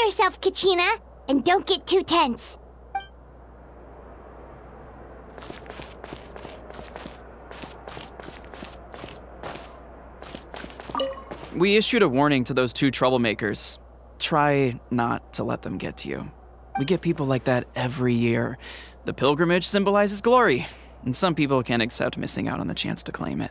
yourself, Kachina, and don't get too tense. We issued a warning to those two troublemakers. Try not to let them get to you. We get people like that every year. The pilgrimage symbolizes glory, and some people can't accept missing out on the chance to claim it.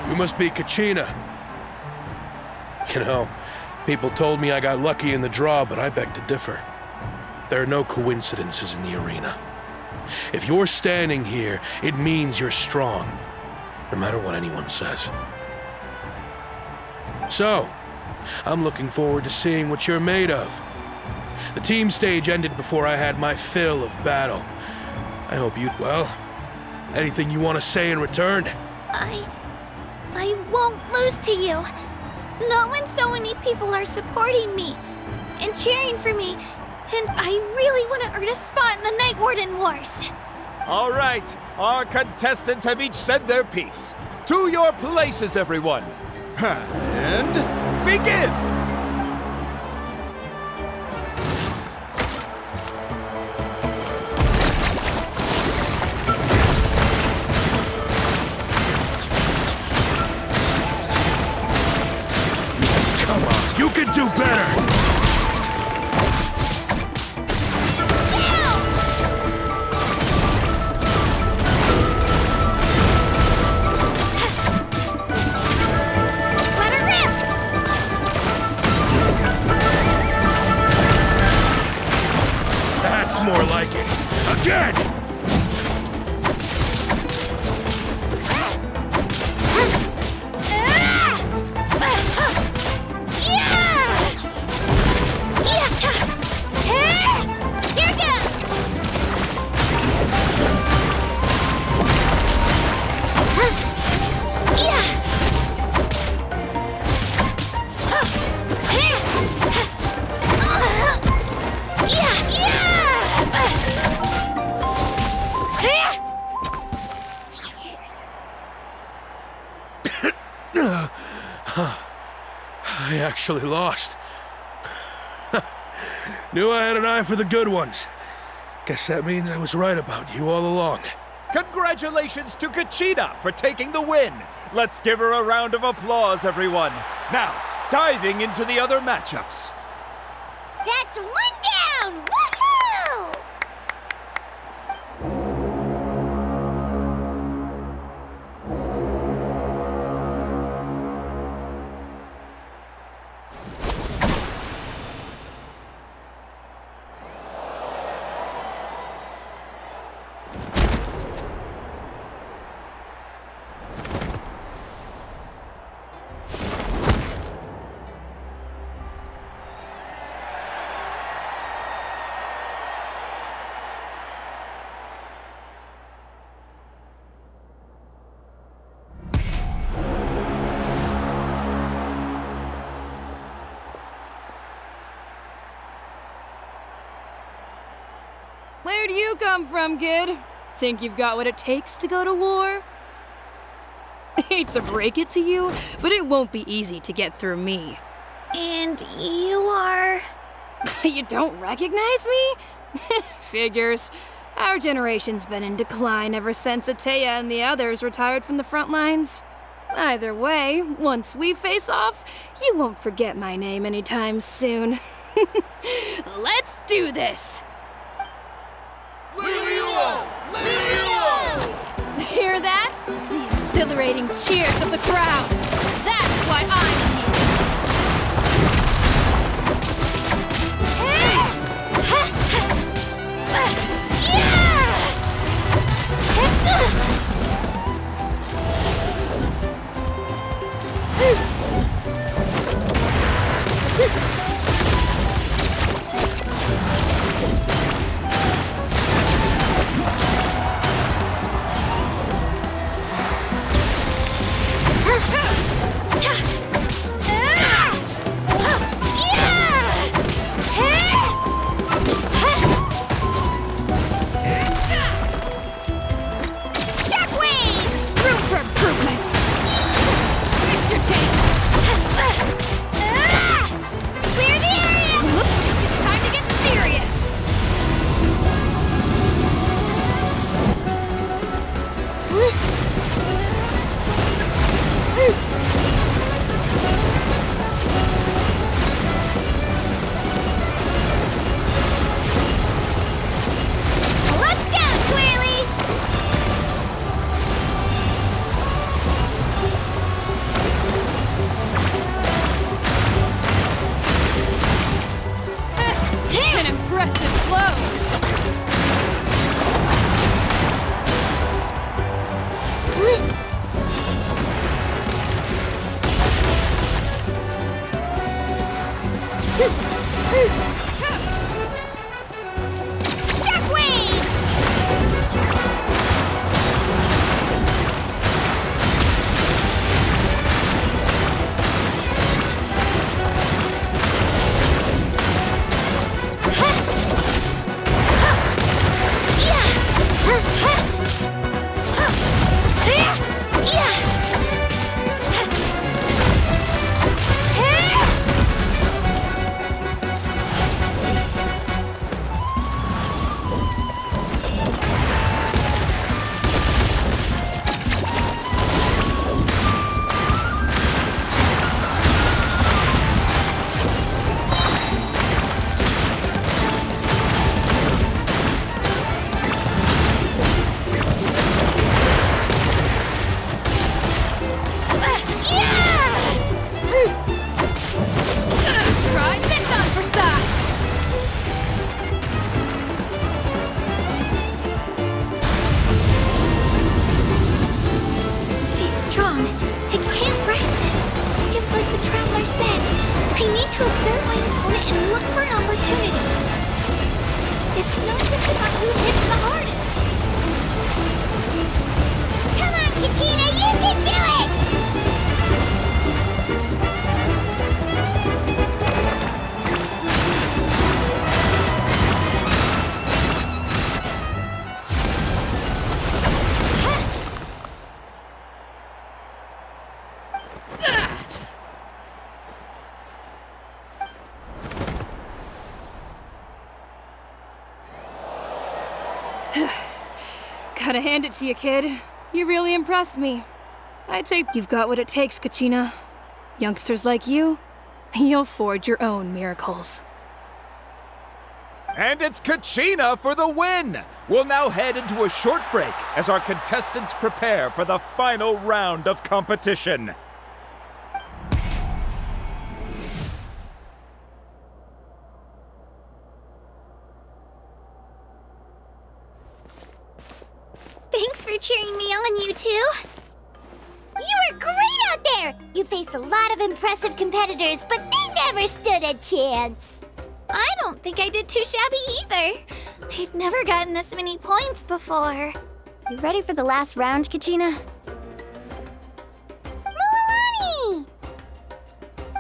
You must be Kachina. You know, people told me I got lucky in the draw, but I beg to differ. There are no coincidences in the arena. If you're standing here, it means you're strong, no matter what anyone says. So, I'm looking forward to seeing what you're made of. The team stage ended before I had my fill of battle. I hope you, well, anything you want to say in return? I won't lose to you. Not when so many people are supporting me and cheering for me, and I really want to earn a spot in the Night Warden Wars. All right, our contestants have each said their piece. To your places, everyone. And begin! You can do better! Let her rip! That's more like it. Again! I actually lost. Knew I had an eye for the good ones. Guess that means I was right about you all along. Congratulations to Kachina for taking the win. Let's give her a round of applause, everyone. Now, diving into the other matchups. That's one down! Woohoo! Where do you come from, kid? Think you've got what it takes to go to war? Hate to break it to you, but it won't be easy to get through me. And you are... You don't recognize me? Figures. Our generation's been in decline ever since Ateya and the others retired from the front lines. Either way, once we face off, you won't forget my name anytime soon. Let's do this! Hear that? The exhilarating cheers of the crowd. That's why I'm here. Room for improvement! Mr. Chains! Clear the area! Looks like it's time to get serious! Let's go, Twirly! An impressive flow! Shockwave! Try this on for size! She's strong. I can't rush this. Just like the Traveler said, I need to observe my opponent and look for an opportunity. It's not just about who hits the hardest. Come on, Kachina, you can do it! Gotta hand it to you, kid. You really impressed me. I'd say you've got what it takes, Kachina. Youngsters like you, you'll forge your own miracles. And it's Kachina for the win! We'll now head into a short break as our contestants prepare for the final round of competition. Thanks for cheering me on, you two. You were great out there! You faced a lot of impressive competitors, but they never stood a chance. I don't think I did too shabby either. I've never gotten this many points before. You ready for the last round, Kachina? Milani!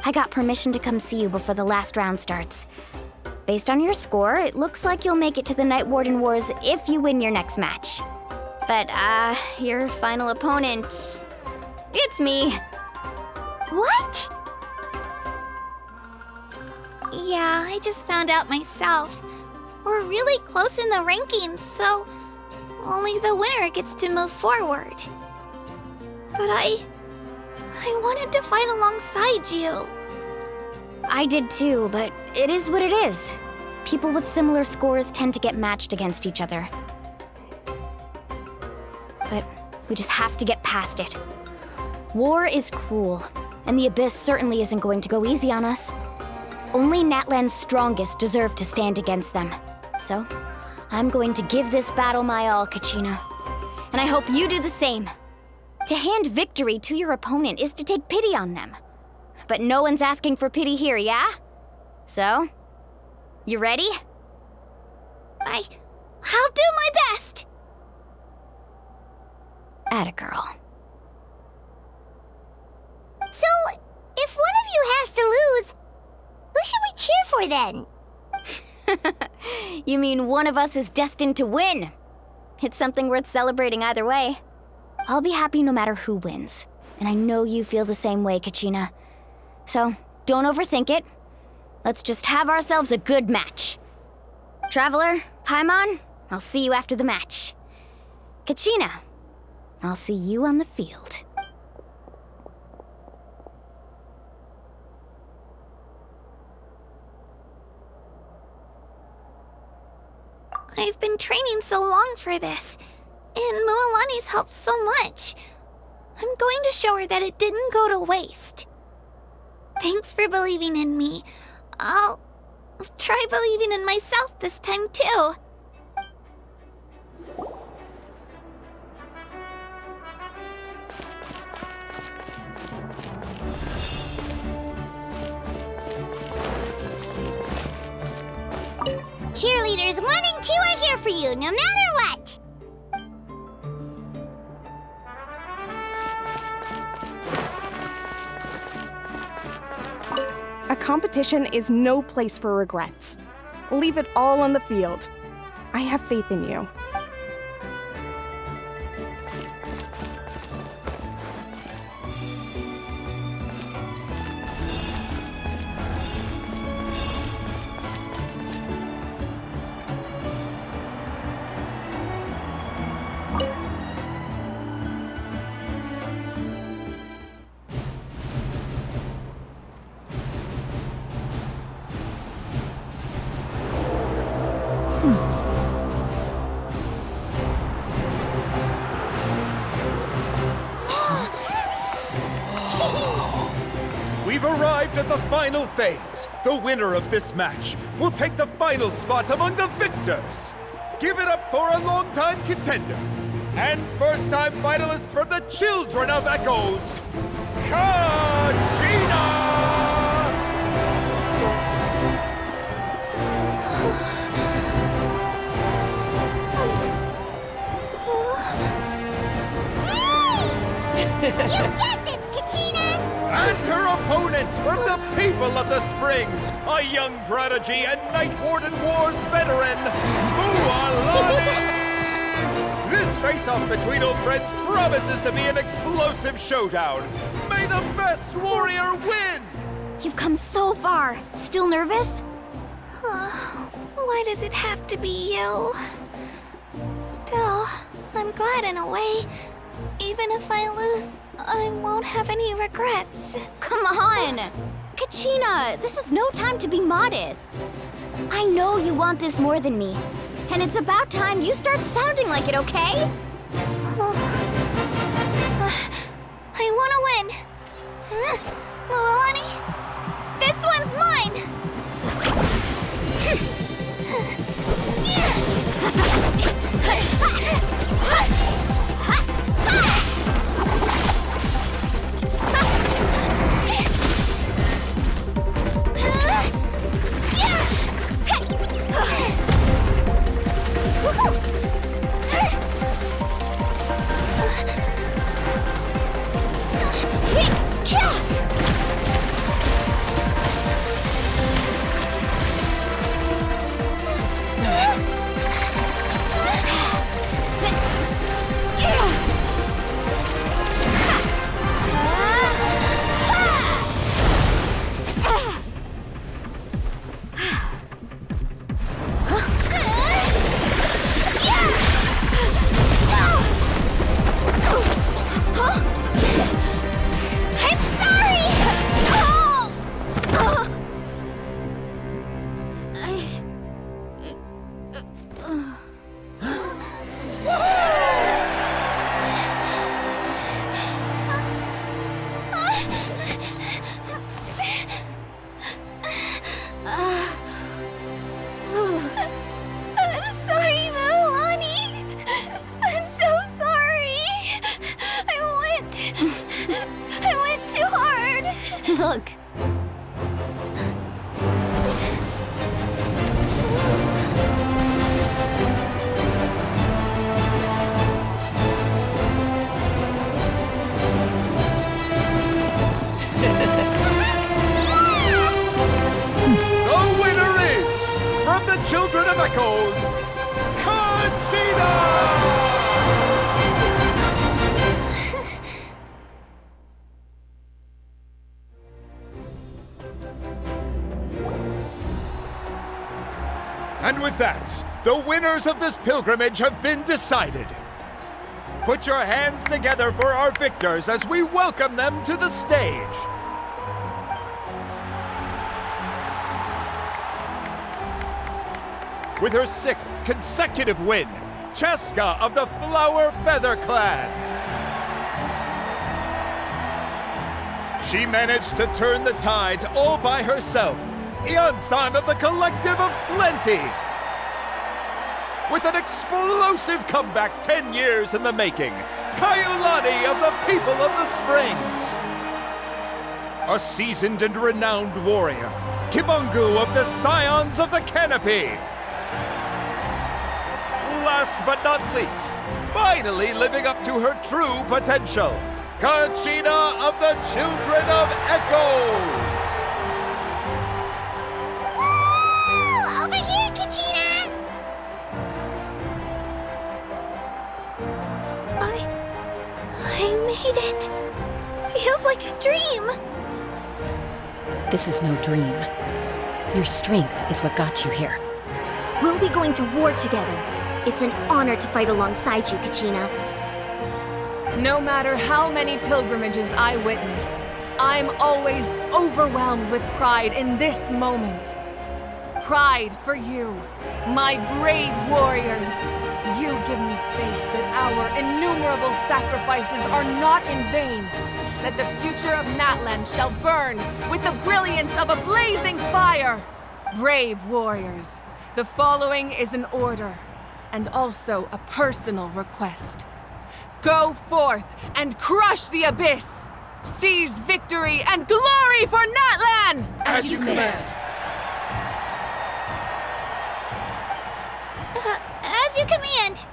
I got permission to come see you before the last round starts. Based on your score, it looks like you'll make it to the Night Warden Wars if you win your next match. But, your final opponent... it's me. What? Yeah, I just found out myself. We're really close in the rankings, so only the winner gets to move forward. But I wanted to fight alongside you. I did too, but it is what it is. People with similar scores tend to get matched against each other. But we just have to get past it. War is cruel, and the Abyss certainly isn't going to go easy on us. Only Natlan's strongest deserve to stand against them. So, I'm going to give this battle my all, Kachina. And I hope you do the same. To hand victory to your opponent is to take pity on them. But no one's asking for pity here, yeah? So, you ready? I'll do my best. Atta girl. So, for then? You mean one of us is destined to win? It's something worth celebrating either way. I'll be happy no matter who wins. And I know you feel the same way, Kachina. So, don't overthink it. Let's just have ourselves a good match. Traveler, Paimon, I'll see you after the match. Kachina, I'll see you on the field. I've been training so long for this, and Mualani's helped so much. I'm going to show her that it didn't go to waste. Thanks for believing in me. I'll try believing in myself this time too. Cheerleaders 1 and 2 are here for you, no matter what! A competition is no place for regrets. Leave it all on the field. I have faith in you. We've arrived at the final phase. The winner of this match will take the final spot among the victors. Give it up for a longtime contender and first-time finalist from the Children of Echoes, Kachina! You get this, Kachina! And her opponent from the people of the Springs, a young prodigy and Night Warden Wars veteran, Mualani! This face-off between old friends promises to be an explosive showdown. May the best warrior win! You've come so far. Still nervous? Why does it have to be you? Still, I'm glad in a way. Even if I lose, I won't have any regrets. Come on! Kachina, this is no time to be modest. I know you want this more than me. And it's about time you start sounding like it, okay? I want to win. Mualani, this one's mine! Look. The winner children of echoes, Kachina! And with that, the winners of this pilgrimage have been decided. Put your hands together for our victors as we welcome them to the stage. With her 6th consecutive win, Cheska of the Flower Feather Clan. She managed to turn the tides all by herself. Ian-san of the Collective of Plenty. With an explosive comeback 10 years in the making, Kaiulani of the People of the Springs. A seasoned and renowned warrior, Kimungu of the Scions of the Canopy. Last but not least, finally living up to her true potential, Kachina of the Children of Echoes. Over here, Kachina! I made it. Feels like a dream. This is no dream. Your strength is what got you here. We'll be going to war together. It's an honor to fight alongside you, Kachina. No matter how many pilgrimages I witness, I'm always overwhelmed with pride in this moment. Pride for you, my brave warriors. You give me faith that our innumerable sacrifices are not in vain, that the future of Natlan shall burn with the brilliance of a blazing fire. Brave warriors, the following is an order, and also a personal request. Go forth and crush the abyss! Seize victory and glory for Natlan! As you command. As you command.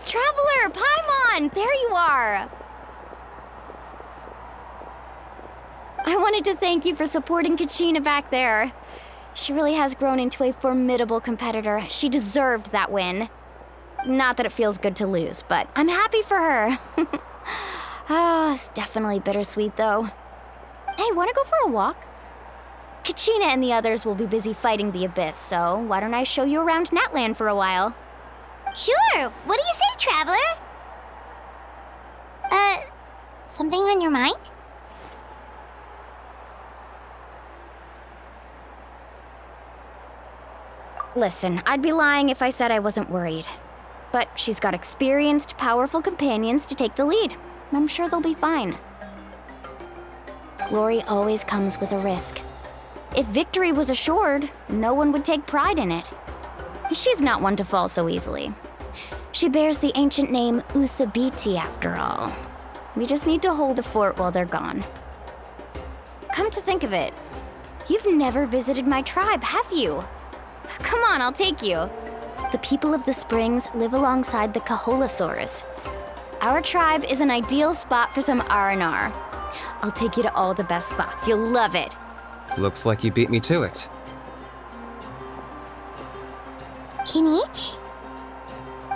Traveler, Paimon, there you are. I wanted to thank you for supporting Kachina back there. She really has grown into a formidable competitor. She deserved that win. Not that it feels good to lose, but I'm happy for her. Oh, it's definitely bittersweet, though. Hey, wanna go for a walk? Kachina and the others will be busy fighting the Abyss, so why don't I show you around Natlan for a while? Sure. What do you say, Traveler? Something on your mind? Listen, I'd be lying if I said I wasn't worried. But she's got experienced, powerful companions to take the lead. I'm sure they'll be fine. Glory always comes with a risk. If victory was assured, no one would take pride in it. She's not one to fall so easily. She bears the ancient name Uthabiti, after all. We just need to hold the fort while they're gone. Come to think of it, you've never visited my tribe, have you? Come on, I'll take you. The people of the springs live alongside the Kaholasaurus. Our tribe is an ideal spot for some R&R. I'll take you to all the best spots. You'll love it. Looks like you beat me to it. Kinich?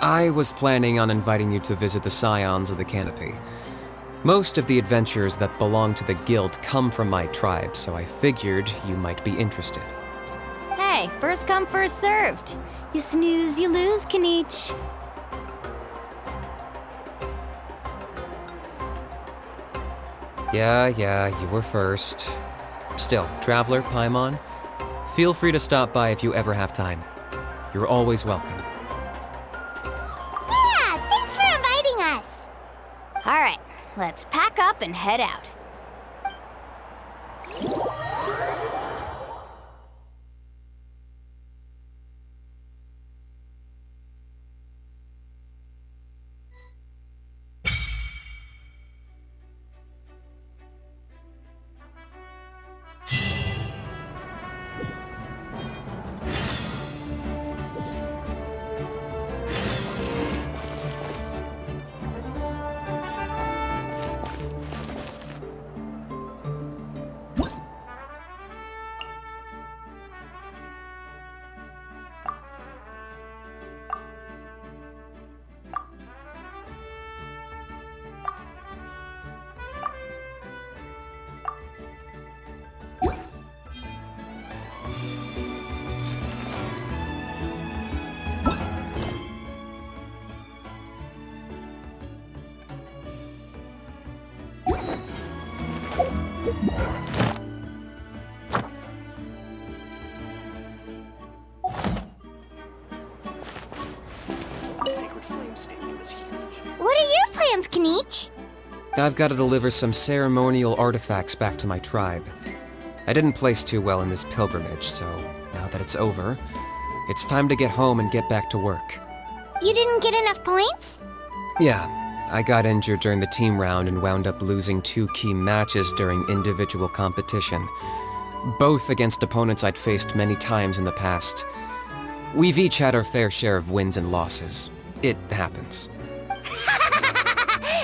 I was planning on inviting you to visit the Scions of the Canopy. Most of the adventures that belong to the guild come from my tribe, so I figured you might be interested. Hey, first come, first served. You snooze, you lose, Kinich. Yeah, you were first. Still, Traveler, Paimon, feel free to stop by if you ever have time. You're always welcome. Yeah, thanks for inviting us. All right, let's pack up and head out. The sacred flame stadium is huge. What are your plans, Kniech? I've got to deliver some ceremonial artifacts back to my tribe. I didn't place too well in this pilgrimage, so now that it's over, it's time to get home and get back to work. You didn't get enough points? Yeah, I got injured during the team round and wound up losing 2 key matches during individual competition, both against opponents I'd faced many times in the past. We've each had our fair share of wins and losses. It happens.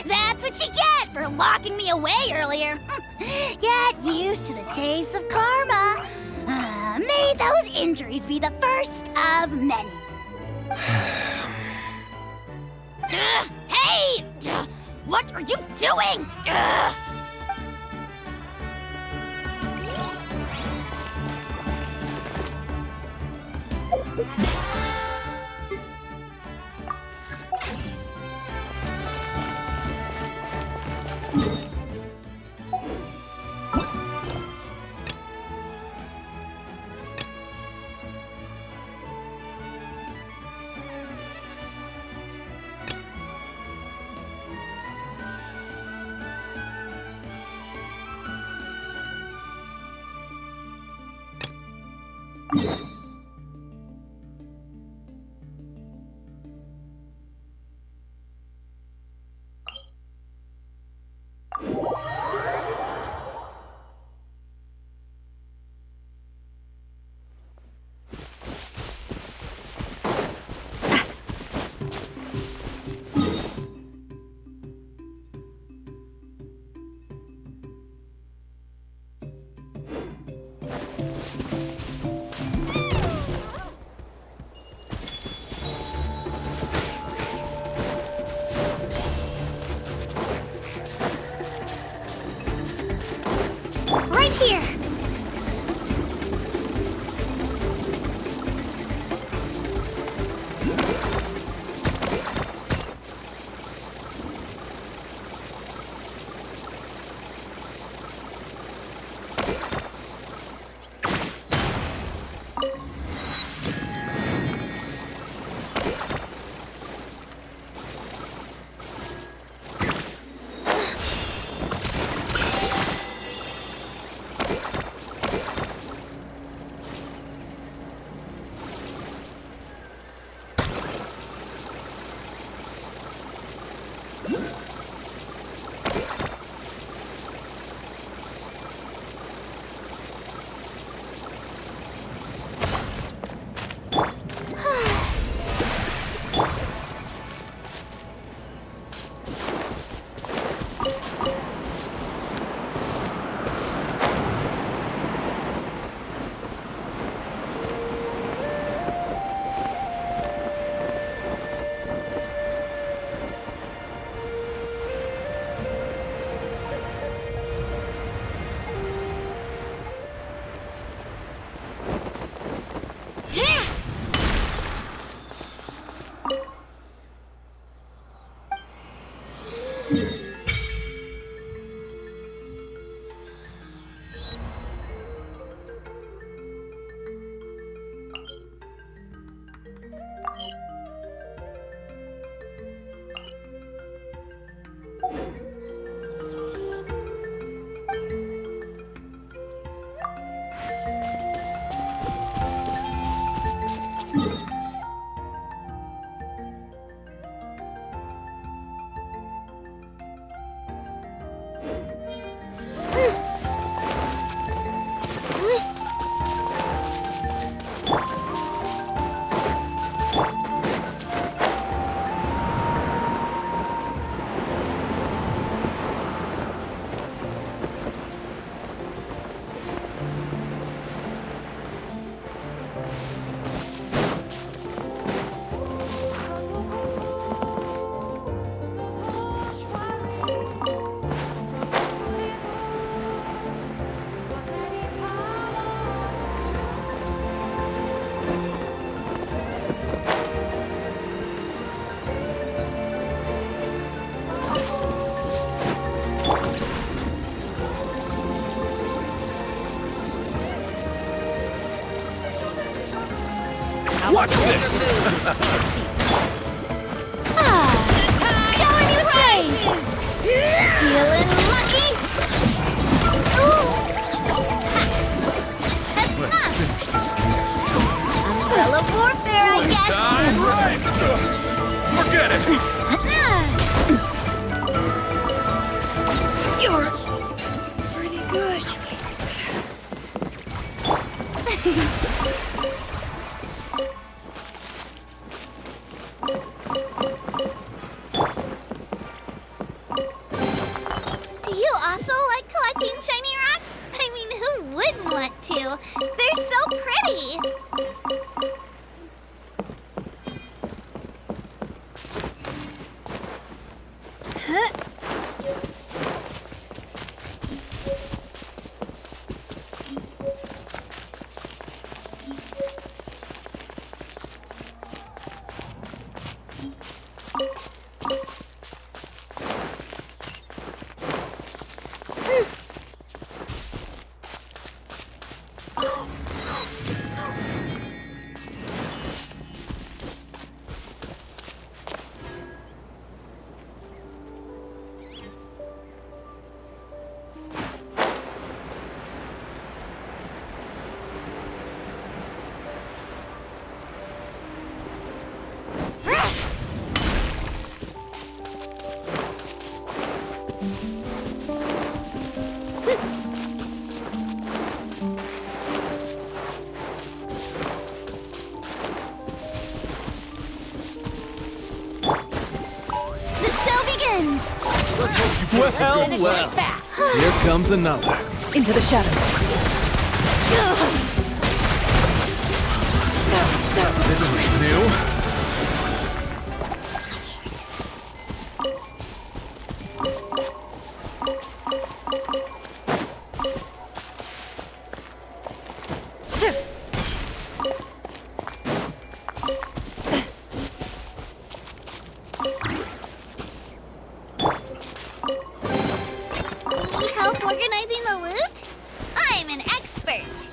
That's what you get for locking me away earlier. Get used to the taste of karma. May those injuries be the first of many. Hey! What are you doing? Right here. Watch this! Shine bright! Forget it! You're pretty good. Do you also like collecting shiny rocks? I mean, who wouldn't want to? They're so pretty. Huh? Well, here comes another. Into the shadows. This was new. Need help organizing the loot? I'm an expert.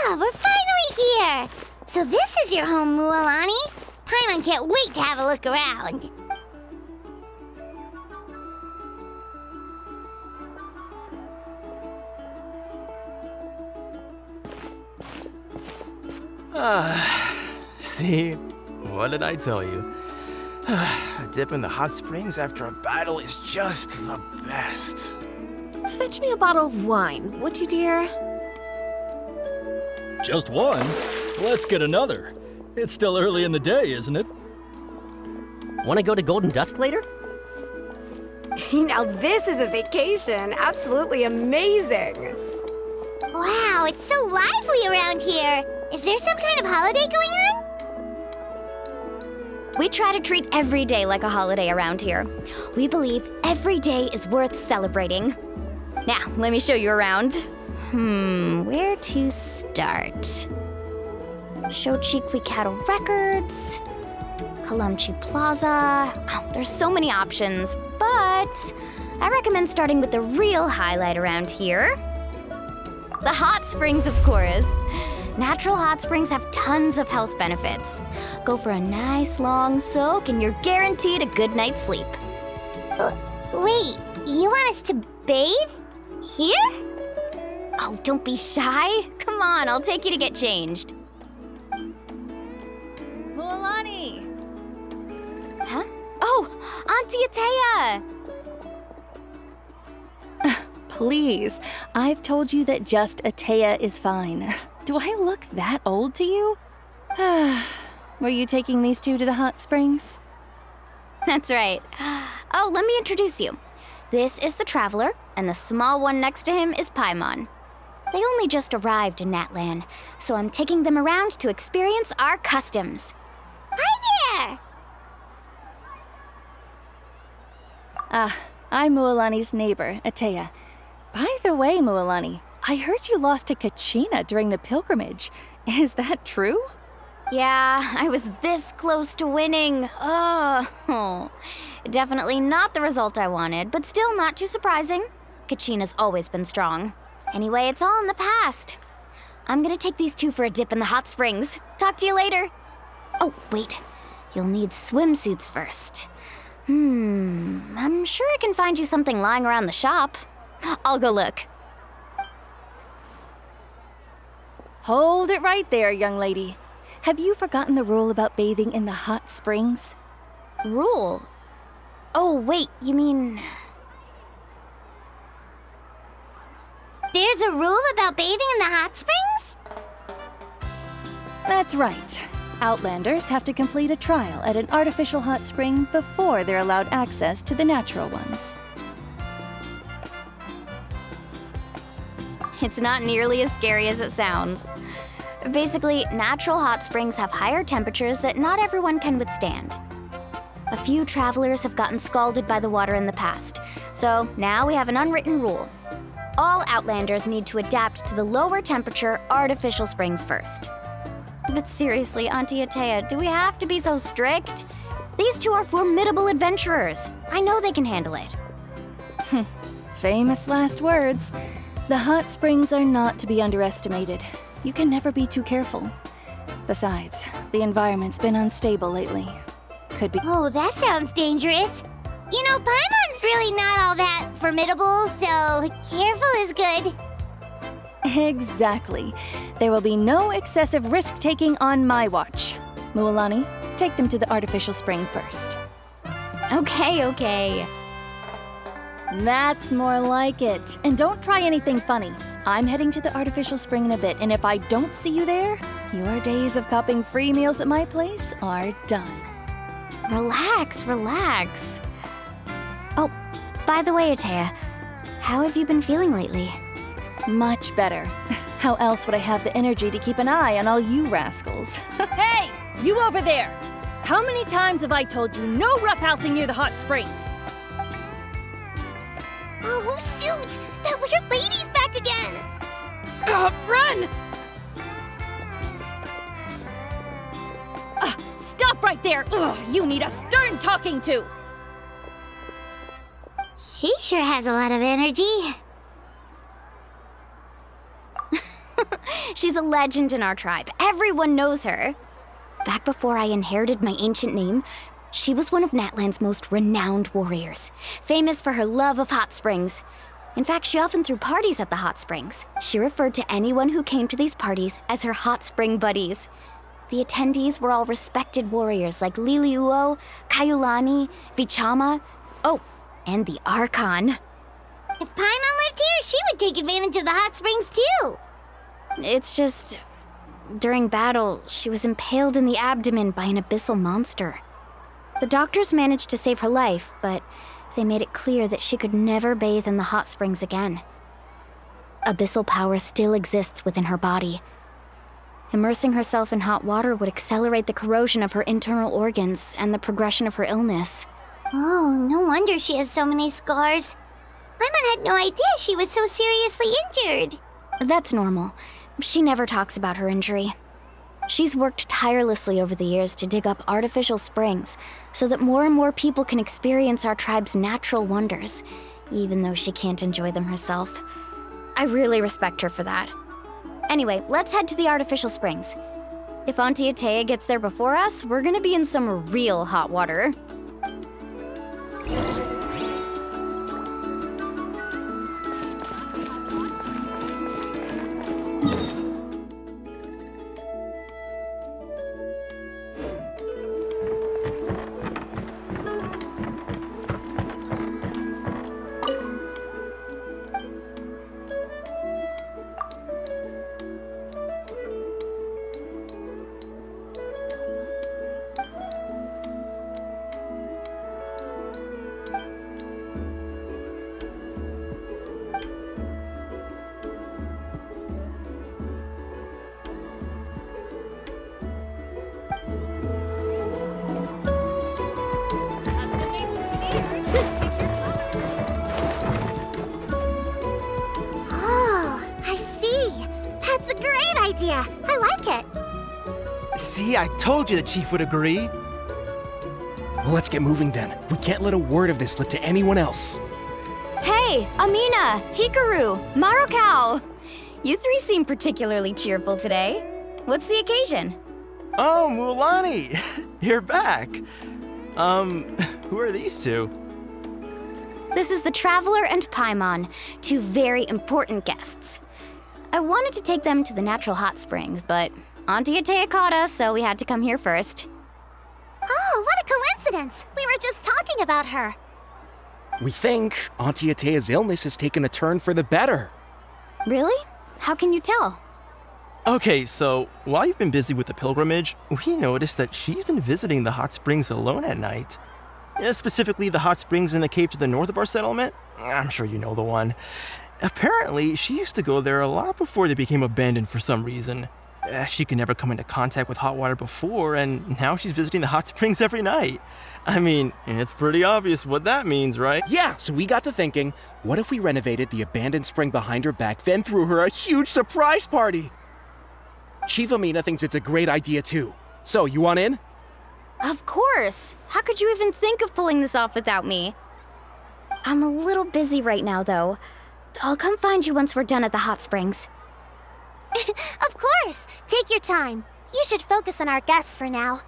We're finally here! So this is your home, Mualani? Paimon can't wait to have a look around. See? What did I tell you? A dip in the hot springs after a battle is just the best. Fetch me a bottle of wine, would you, dear? Just one? Let's get another. It's still early in the day, isn't it? Want to go to Golden Dusk later? Now this is a vacation. Absolutely amazing. Wow, it's so lively around here. Is there some kind of holiday going on? We try to treat every day like a holiday around here. We believe every day is worth celebrating. Now, let me show you around. Where to start? Shochiqui Cattle Records, Kalamchi Plaza. Oh, there's so many options, but I recommend starting with the real highlight around here. The hot springs, of course. Natural hot springs have tons of health benefits. Go for a nice long soak and you're guaranteed a good night's sleep. Wait, you want us to bathe? Here? Oh, don't be shy. Come on, I'll take you to get changed. Mualani! Huh? Oh, Auntie Atea! Please, I've told you that just Atea is fine. Do I look that old to you? Were you taking these two to the hot springs? That's right. Oh, let me introduce you. This is the Traveler, and the small one next to him is Paimon. They only just arrived in Natlan, so I'm taking them around to experience our customs. Hi there! I'm Mualani's neighbor, Atea. By the way, Mualani, I heard you lost to Kachina during the pilgrimage. Is that true? Yeah, I was this close to winning. Oh, definitely not the result I wanted, but still not too surprising. Kachina's always been strong. Anyway, it's all in the past. I'm gonna take these two for a dip in the hot springs. Talk to you later. Oh, wait. You'll need swimsuits first. I'm sure I can find you something lying around the shop. I'll go look. Hold it right there, young lady. Have you forgotten the rule about bathing in the hot springs? Rule? Oh, wait, you mean... There's a rule about bathing in the hot springs? That's right. Outlanders have to complete a trial at an artificial hot spring before they're allowed access to the natural ones. It's not nearly as scary as it sounds. Basically, natural hot springs have higher temperatures that not everyone can withstand. A few travelers have gotten scalded by the water in the past, so now we have an unwritten rule. All Outlanders need to adapt to the lower temperature artificial springs first. But seriously, Auntie Atea, do we have to be so strict? These two are formidable adventurers. I know they can handle it. Famous last words. The hot springs are not to be underestimated. You can never be too careful. Besides, the environment's been unstable lately. Could be— Oh, that sounds dangerous. You know, Paimon's really not all that formidable, so careful is good. Exactly. There will be no excessive risk-taking on my watch. Mualani, take them to the artificial spring first. Okay. That's more like it. And don't try anything funny. I'm heading to the artificial spring in a bit, and if I don't see you there, your days of copping free meals at my place are done. Relax. Oh, by the way, Atea, how have you been feeling lately? Much better. How else would I have the energy to keep an eye on all you rascals? Hey! You over there! How many times have I told you no roughhousing near the hot springs? Oh, shoot! That weird lady's back again! Run! Stop right there! You need a stern talking to! She sure has a lot of energy. She's a legend in our tribe. Everyone knows her. Back before I inherited my ancient name, she was one of Natlan's most renowned warriors, famous for her love of hot springs. In fact, she often threw parties at the hot springs. She referred to anyone who came to these parties as her hot spring buddies. The attendees were all respected warriors like Liliuo, Kaiulani, Vichama, oh, and the Archon. If Paimon lived here, she would take advantage of the hot springs too. It's just, during battle, she was impaled in the abdomen by an abyssal monster. The doctors managed to save her life, but they made it clear that she could never bathe in the hot springs again. Abyssal power still exists within her body. Immersing herself in hot water would accelerate the corrosion of her internal organs and the progression of her illness. Oh, no wonder she has so many scars. Paimon had no idea she was so seriously injured. That's normal. She never talks about her injury. She's worked tirelessly over the years to dig up artificial springs so that more and more people can experience our tribe's natural wonders, even though she can't enjoy them herself. I really respect her for that. Anyway, let's head to the artificial springs. If Auntie Atea gets there before us, we're gonna be in some real hot water. idea. I like it. See, I told you the chief would agree. Well, let's get moving then. We can't let a word of this slip to anyone else. Hey, Amina, Hikaru, Marukao. You three seem particularly cheerful today. What's the occasion? Oh, Mulani, you're back. Who are these two? This is the Traveler and Paimon, two very important guests. I wanted to take them to the natural hot springs, but Auntie Atea caught us, so we had to come here first. Oh, what a coincidence! We were just talking about her. We think Auntie Atea's illness has taken a turn for the better. Really? How can you tell? Okay, so while you've been busy with the pilgrimage, we noticed that she's been visiting the hot springs alone at night. Specifically, the hot springs in the cave to the north of our settlement. I'm sure you know the one. Apparently, she used to go there a lot before they became abandoned for some reason. She could never come into contact with hot water before, and now she's visiting the hot springs every night. I mean, it's pretty obvious what that means, right? Yeah, so we got to thinking, what if we renovated the abandoned spring behind her back, then threw her a huge surprise party? Chief Amina thinks it's a great idea too. So, you want in? Of course! How could you even think of pulling this off without me? I'm a little busy right now, though. I'll come find you once we're done at the hot springs. Of course! Take your time. You should focus on our guests for now.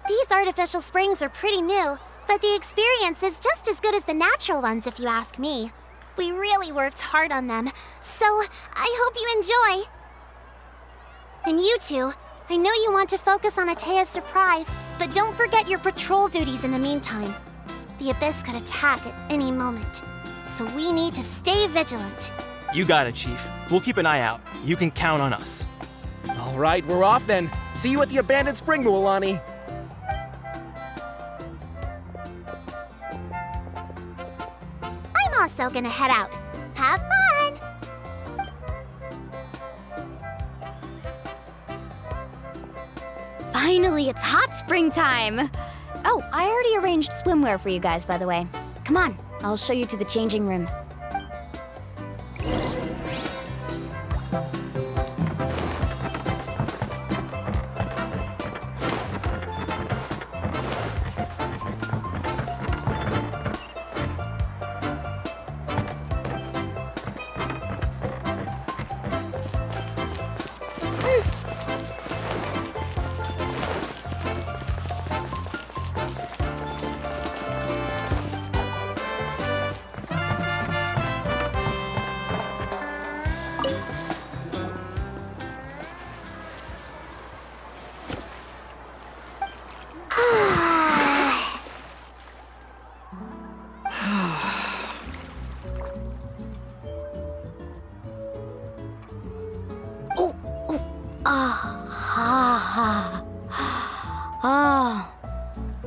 These artificial springs are pretty new, but the experience is just as good as the natural ones if you ask me. We really worked hard on them, so I hope you enjoy. And you two, I know you want to focus on Atea's surprise, but don't forget your patrol duties in the meantime. The Abyss could attack at any moment, so we need to stay vigilant. You got it, Chief. We'll keep an eye out. You can count on us. All right, we're off then. See you at the abandoned spring, Mualani. I'm also gonna head out. Have fun! Finally, it's hot spring time! Oh, I already arranged swimwear for you guys, by the way. Come on, I'll show you to the changing room.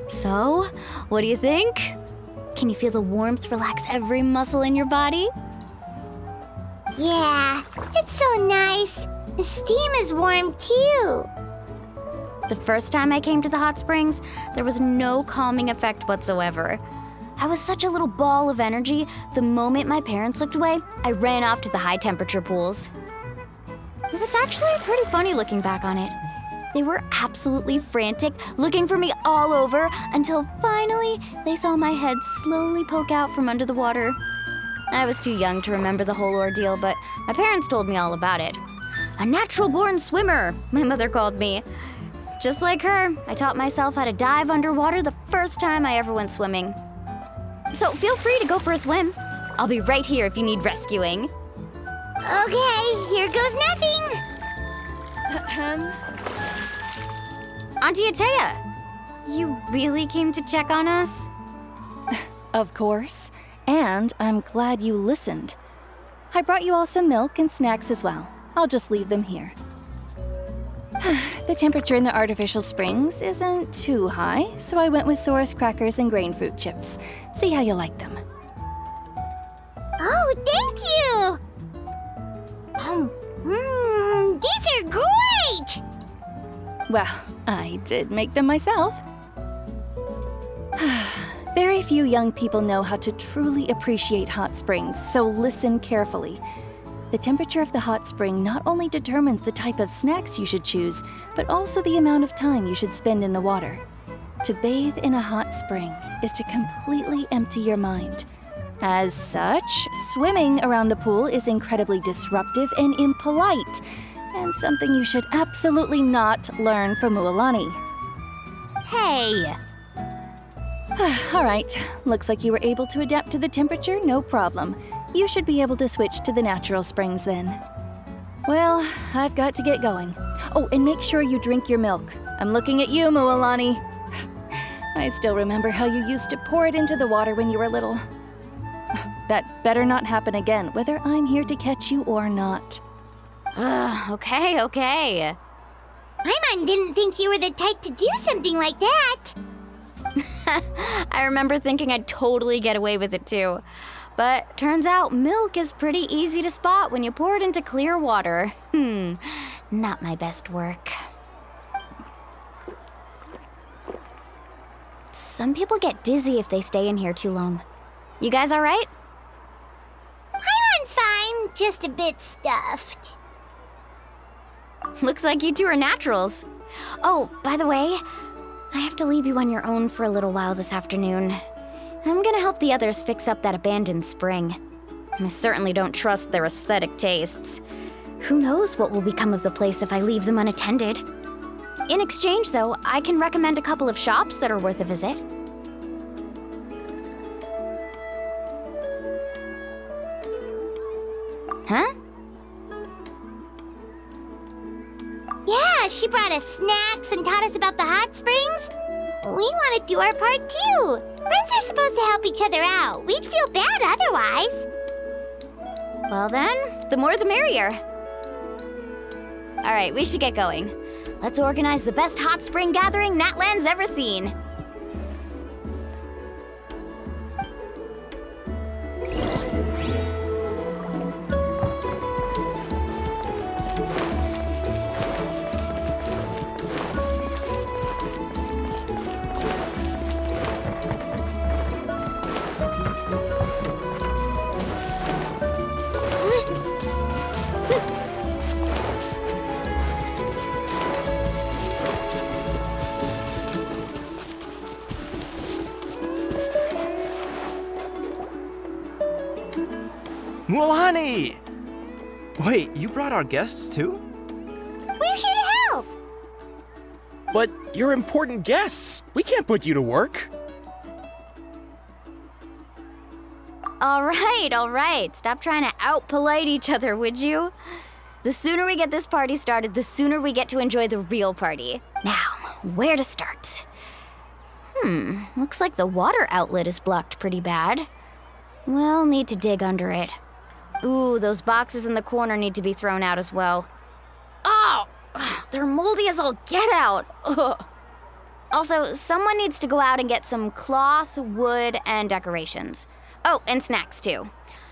So, what do you think? Can you feel the warmth relax every muscle in your body? Yeah, it's so nice. The steam is warm too. The first time I came to the hot springs, there was no calming effect whatsoever. I was such a little ball of energy, the moment my parents looked away, I ran off to the high temperature pools. It was actually pretty funny looking back on it. They were absolutely frantic, looking for me all over, until finally they saw my head slowly poke out from under the water. I was too young to remember the whole ordeal, but my parents told me all about it. A natural-born swimmer, my mother called me. Just like her, I taught myself how to dive underwater the first time I ever went swimming. So feel free to go for a swim. I'll be right here if you need rescuing. Okay, here goes nothing. Auntie Atea, you really came to check on us? Of course. And I'm glad you listened. I brought you all some milk and snacks as well. I'll just leave them here. The temperature in the artificial springs isn't too high, so I went with Saurus crackers and grain fruit chips. See how you like them. Oh, thank you! These are great! Well, I did make them myself. Very few young people know how to truly appreciate hot springs, so listen carefully. The temperature of the hot spring not only determines the type of snacks you should choose, but also the amount of time you should spend in the water. To bathe in a hot spring is to completely empty your mind. As such, swimming around the pool is incredibly disruptive and impolite, and something you should absolutely not learn from Mualani. Hey! All right, looks like you were able to adapt to the temperature, no problem. You should be able to switch to the natural springs then. Well, I've got to get going. Oh, and make sure you drink your milk. I'm looking at you, Mualani. I still remember how you used to pour it into the water when you were little. That better not happen again, whether I'm here to catch you or not. Okay. Paimon didn't think you were the type to do something like that. I remember thinking I'd totally get away with it too. But turns out milk is pretty easy to spot when you pour it into clear water. Not my best work. Some people get dizzy if they stay in here too long. You guys all right? Paimon's fine, just a bit stuffed. Looks like you two are naturals. Oh, by the way, I have to leave you on your own for a little while this afternoon. I'm gonna help the others fix up that abandoned spring. I certainly don't trust their aesthetic tastes. Who knows what will become of the place if I leave them unattended. In exchange, though, I can recommend a couple of shops that are worth a visit. Huh? Yeah, she brought us snacks and taught us about the hot springs. We want to do our part too. Friends are supposed to help each other out. We'd feel bad otherwise. Well then, the more the merrier. All right, we should get going. Let's organize the best hot spring gathering Natland's ever seen. Mualani! Wait, you brought our guests too? We're here to help. But you're important guests. We can't put you to work. All right. Stop trying to out-polite each other, would you? The sooner we get this party started, the sooner we get to enjoy the real party. Now, where to start? Looks like the water outlet is blocked pretty bad. We'll need to dig under it. Ooh, those boxes in the corner need to be thrown out as well. Oh! They're moldy as all get out! Ugh. Also, someone needs to go out and get some cloth, wood, and decorations. Oh, and snacks too.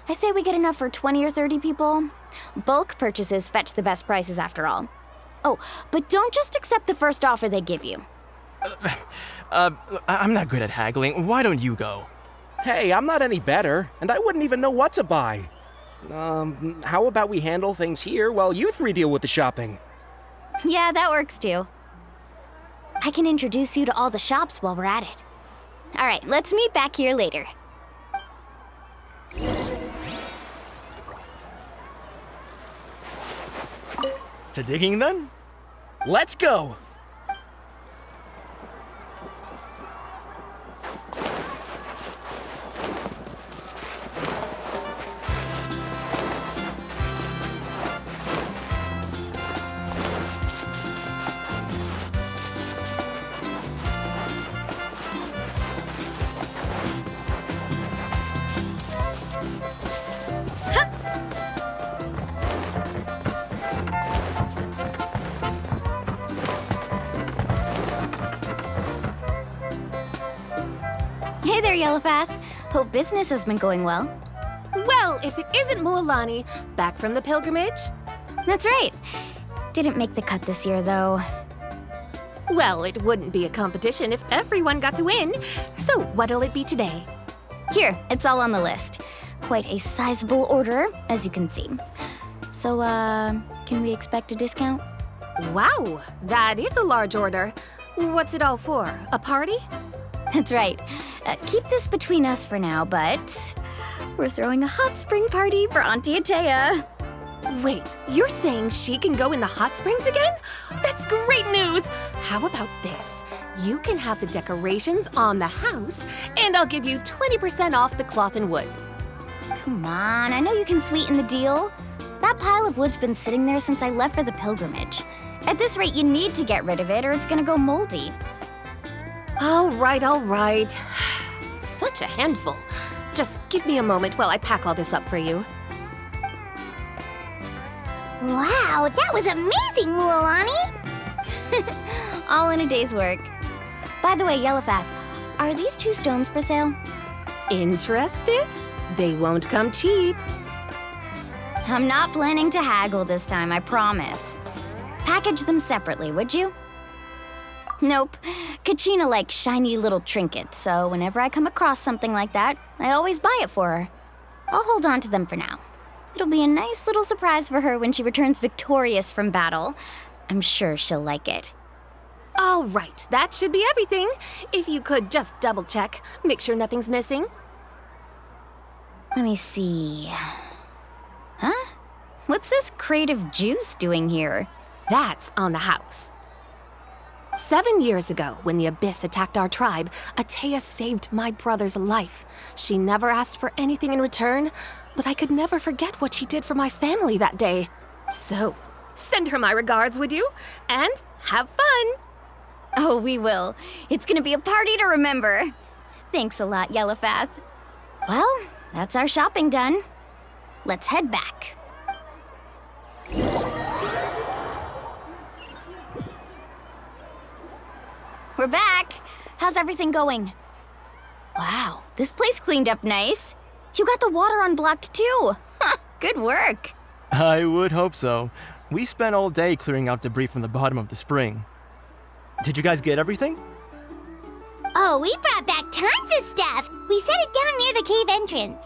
I say we get enough for 20 or 30 people. Bulk purchases fetch the best prices after all. Oh, but don't just accept the first offer they give you. I'm not good at haggling. Why don't you go? Hey, I'm not any better, and I wouldn't even know what to buy. How about we handle things here while you three deal with the shopping? Yeah, that works too. I can introduce you to all the shops while we're at it. All right, let's meet back here later. To digging then? Let's go! Hey there, Yellowpath. Hope business has been going well. Well, if it isn't Mualani, back from the pilgrimage? That's right. Didn't make the cut this year, though. Well, it wouldn't be a competition if everyone got to win. So what'll it be today? Here, it's all on the list. Quite a sizable order, as you can see. So, can we expect a discount? Wow, that is a large order. What's it all for? A party? That's right. Keep this between us for now, but we're throwing a hot spring party for Auntie Atea. Wait, you're saying she can go in the hot springs again? That's great news! How about this? You can have the decorations on the house, and I'll give you 20% off the cloth and wood. Come on, I know you can sweeten the deal. That pile of wood's been sitting there since I left for the pilgrimage. At this rate, you need to get rid of it or it's gonna go moldy. All right. Such a handful. Just give me a moment while I pack all this up for you. Wow, that was amazing, Mualani! All in a day's work. By the way, Yellowpath, are these 2 stones for sale? Interested? They won't come cheap. I'm not planning to haggle this time, I promise. Package them separately, would you? Nope. Kachina likes shiny little trinkets, so whenever I come across something like that, I always buy it for her. I'll hold on to them for now. It'll be a nice little surprise for her when she returns victorious from battle. I'm sure she'll like it. All right, that should be everything. If you could just double check, make sure nothing's missing. Let me see. Huh? What's this crate of juice doing here? That's on the house. 7 years ago, when the Abyss attacked our tribe, Atea saved my brother's life. She never asked for anything in return, but I could never forget what she did for my family that day. So, send her my regards, would you? And have fun! Oh, we will. It's gonna be a party to remember. Thanks a lot, Yellowpath. Well, that's our shopping done. Let's head back. We're back. How's everything going? Wow, this place cleaned up nice. You got the water unblocked too. Good work. I would hope so. We spent all day clearing out debris from the bottom of the spring. Did you guys get everything? Oh, we brought back tons of stuff. We set it down near the cave entrance.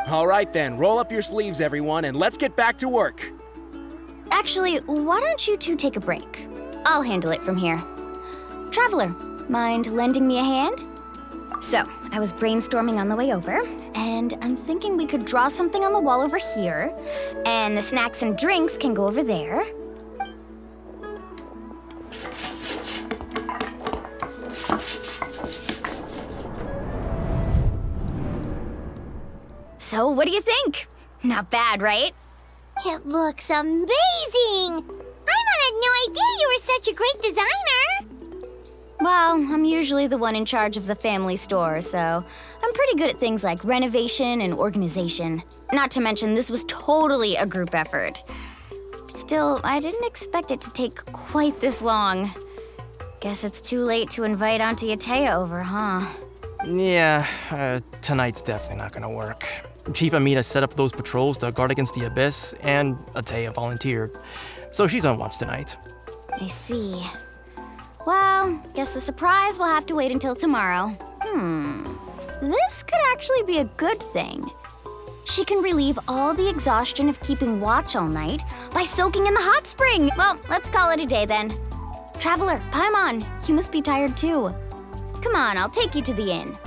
All right then, roll up your sleeves, everyone, and let's get back to work. Actually, why don't you two take a break? I'll handle it from here. Traveler, mind lending me a hand? So, I was brainstorming on the way over, and I'm thinking we could draw something on the wall over here, and the snacks and drinks can go over there. So, what do you think? Not bad, right? It looks amazing! Paimon had no idea you were such a great designer! Well, I'm usually the one in charge of the family store, so I'm pretty good at things like renovation and organization. Not to mention, this was totally a group effort. Still, I didn't expect it to take quite this long. Guess it's too late to invite Auntie Atea over, huh? Yeah, tonight's definitely not gonna work. Chief Amina set up those patrols to guard against the Abyss, and Atea volunteered. So she's on watch tonight. I see. Well, guess the surprise will have to wait until tomorrow. This could actually be a good thing. She can relieve all the exhaustion of keeping watch all night by soaking in the hot spring. Well, let's call it a day then. Traveler, Paimon, you must be tired too. Come on, I'll take you to the inn.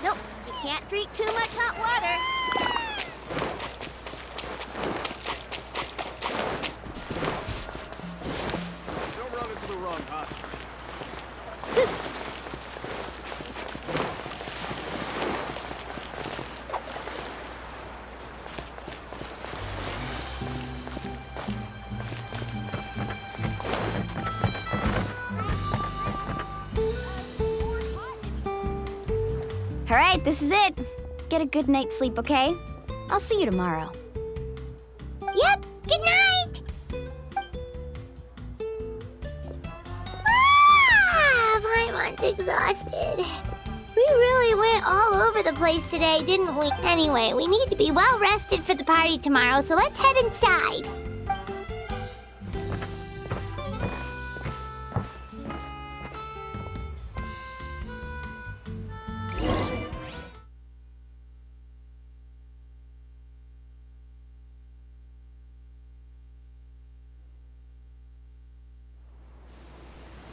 Nope, you can't drink too much hot water. Don't run into the wrong hot spring. All right, this is it. Get a good night's sleep, okay? I'll see you tomorrow. Yep, good night! Paimon's exhausted. We really went all over the place today, didn't we? Anyway, we need to be well rested for the party tomorrow, so let's head inside.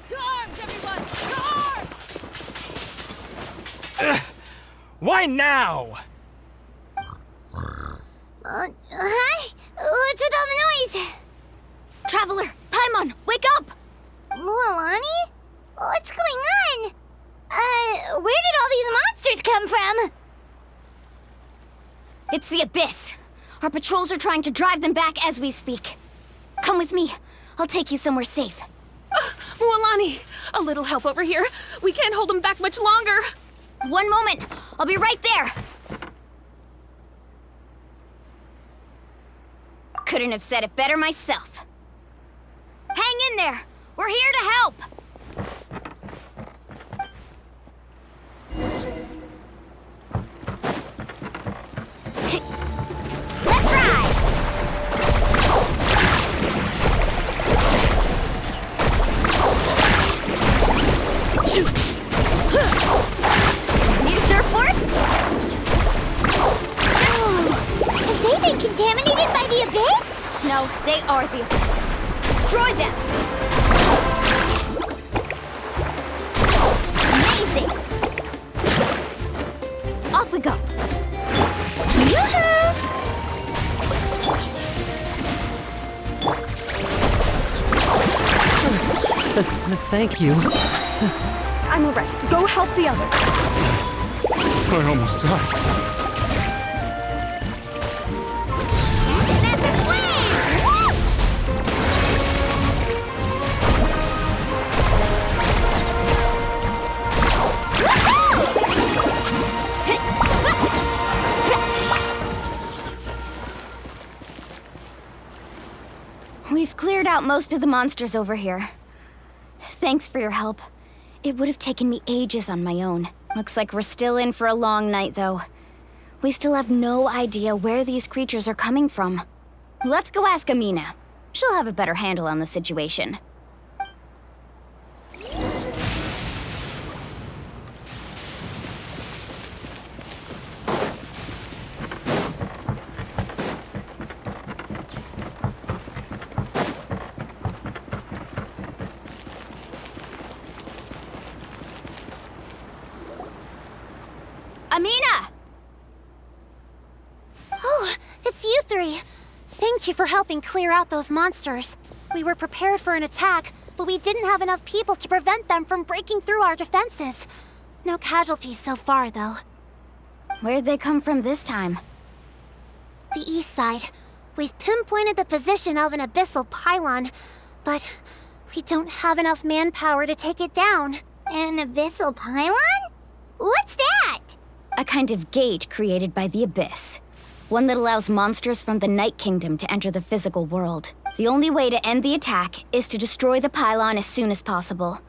To arms, everyone! To arms! Why now? Hi? What's with all the noise? Traveler, Paimon, wake up! Mualani? What's going on? Where did all these monsters come from? It's the Abyss. Our patrols are trying to drive them back as we speak. Come with me. I'll take you somewhere safe. Mualani, a little help over here. We can't hold them back much longer. One moment. I'll be right there. Couldn't have said it better myself. Hang in there. We're here to help. Let's ride. Need a surfboard? Have they been contaminated by the Abyss? No, they are the Abyss. Destroy them! Thank you. I'm alright. Go help the others. I almost died. We've cleared out most of the monsters over here. Thanks for your help. It would have taken me ages on my own. Looks like we're still in for a long night, though. We still have no idea where these creatures are coming from. Let's go ask Amina. She'll have a better handle on the situation. Amina! Oh, it's you three. Thank you for helping clear out those monsters. We were prepared for an attack, but we didn't have enough people to prevent them from breaking through our defenses. No casualties so far, though. Where'd they come from this time? The east side. We've pinpointed the position of an abyssal pylon, but we don't have enough manpower to take it down. An abyssal pylon? What's that? A kind of gate created by the Abyss. One that allows monsters from the Night Kingdom to enter the physical world. The only way to end the attack is to destroy the pylon as soon as possible.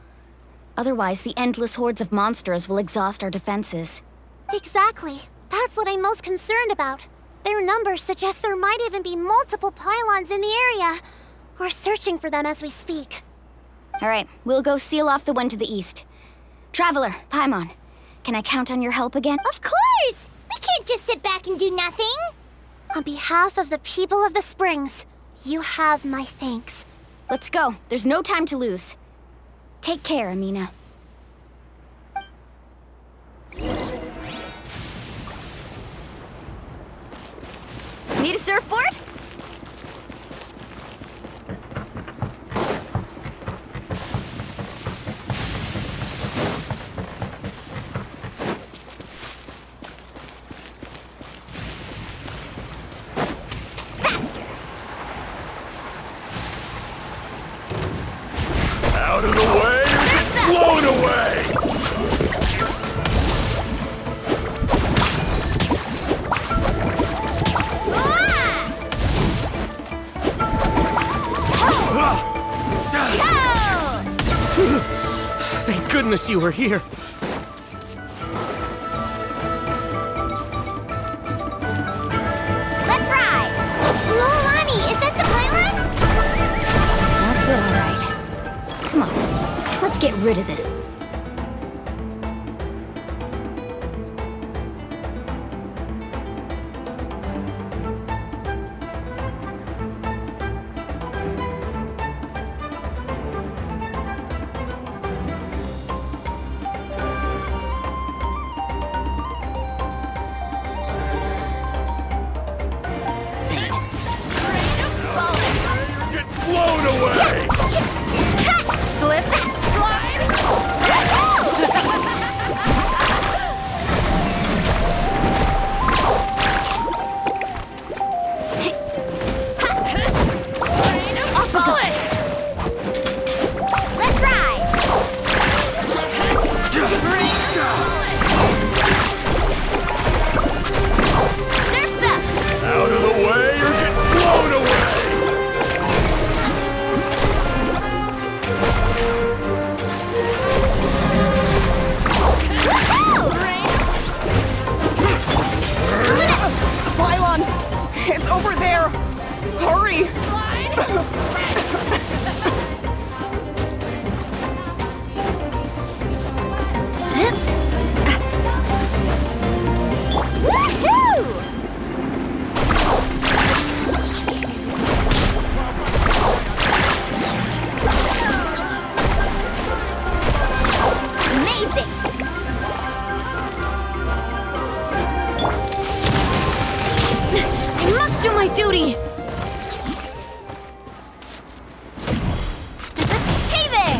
Otherwise, the endless hordes of monsters will exhaust our defenses. Exactly. That's what I'm most concerned about. Their numbers suggest there might even be multiple pylons in the area. We're searching for them as we speak. All right, we'll go seal off the one to the east. Traveler, Paimon, can I count on your help again? Of course! We can't just sit back and do nothing! On behalf of the people of the Springs, you have my thanks. Let's go. There's no time to lose. Take care, Amina. Need a surfboard? Out of the way or get blown away! Thank goodness you were here. Let's ride! Lolani, is that the pylon? That's it, all right. Come on, let's get rid of this. Get blown away! Slip and slide! Bullets! Let's ride! Surf's up! Out of the way or get blown away! Pylon! It's over there! Hurry! Amazing! I must do my duty! Hey there!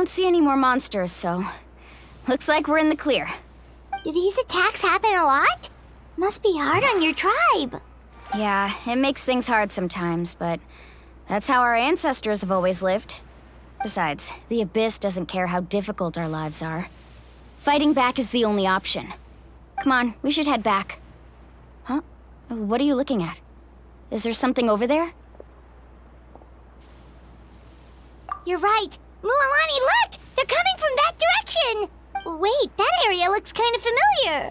don't see any more monsters, so looks like we're in the clear. Do these attacks happen a lot? Must be hard on your tribe. Yeah, it makes things hard sometimes, but that's how our ancestors have always lived. Besides, the Abyss doesn't care how difficult our lives are. Fighting back is the only option. Come on, we should head back. Huh? What are you looking at? Is there something over there? You're right. Mualani, look! They're coming from that direction! Wait, that area looks kind of familiar.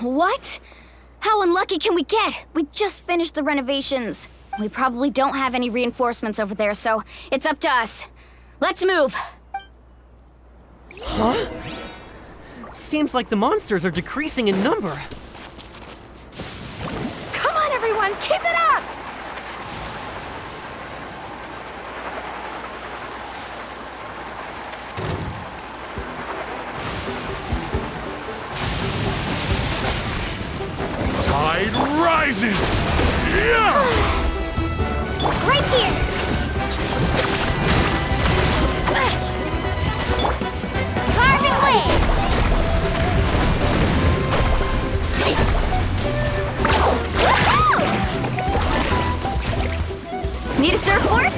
What? How unlucky can we get? We just finished the renovations. We probably don't have any reinforcements over there, so it's up to us. Let's move! Huh? Seems like the monsters are decreasing in number. Come on, everyone, keep it up! Tide rises! Yeah! Right here! Carving waves! Need a surfboard?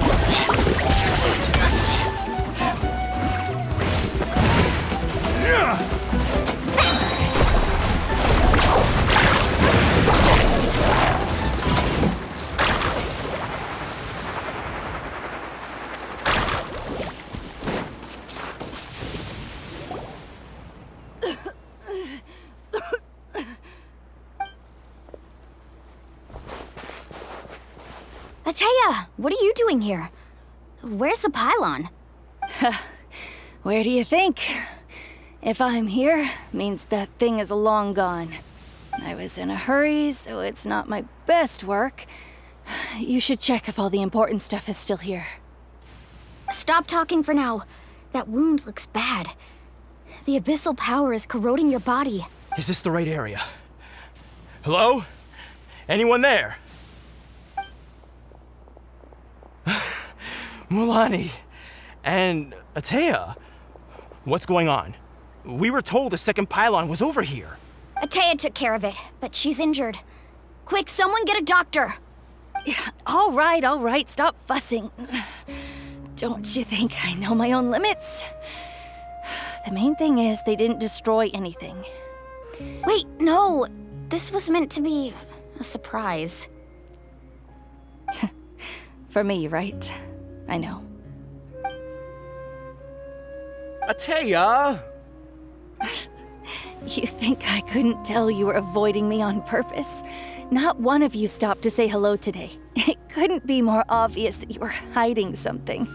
Yeah! Ateya, what are you doing here? Where's the pylon? Where do you think? If I'm here, means that thing is long gone. I was in a hurry, so it's not my best work. You should check if all the important stuff is still here. Stop talking for now. That wound looks bad. The abyssal power is corroding your body. Is this the right area? Hello? Anyone there? Mualani and Ateya, what's going on? We were told the second pylon was over here. Ateya took care of it, but she's injured. Quick, someone get a doctor! All right, stop fussing. Don't you think I know my own limits? The main thing is they didn't destroy anything. Wait, no! This was meant to be a surprise. For me, right? I know. Ateya! You think I couldn't tell you were avoiding me on purpose? Not one of you stopped to say hello today. It couldn't be more obvious that you were hiding something.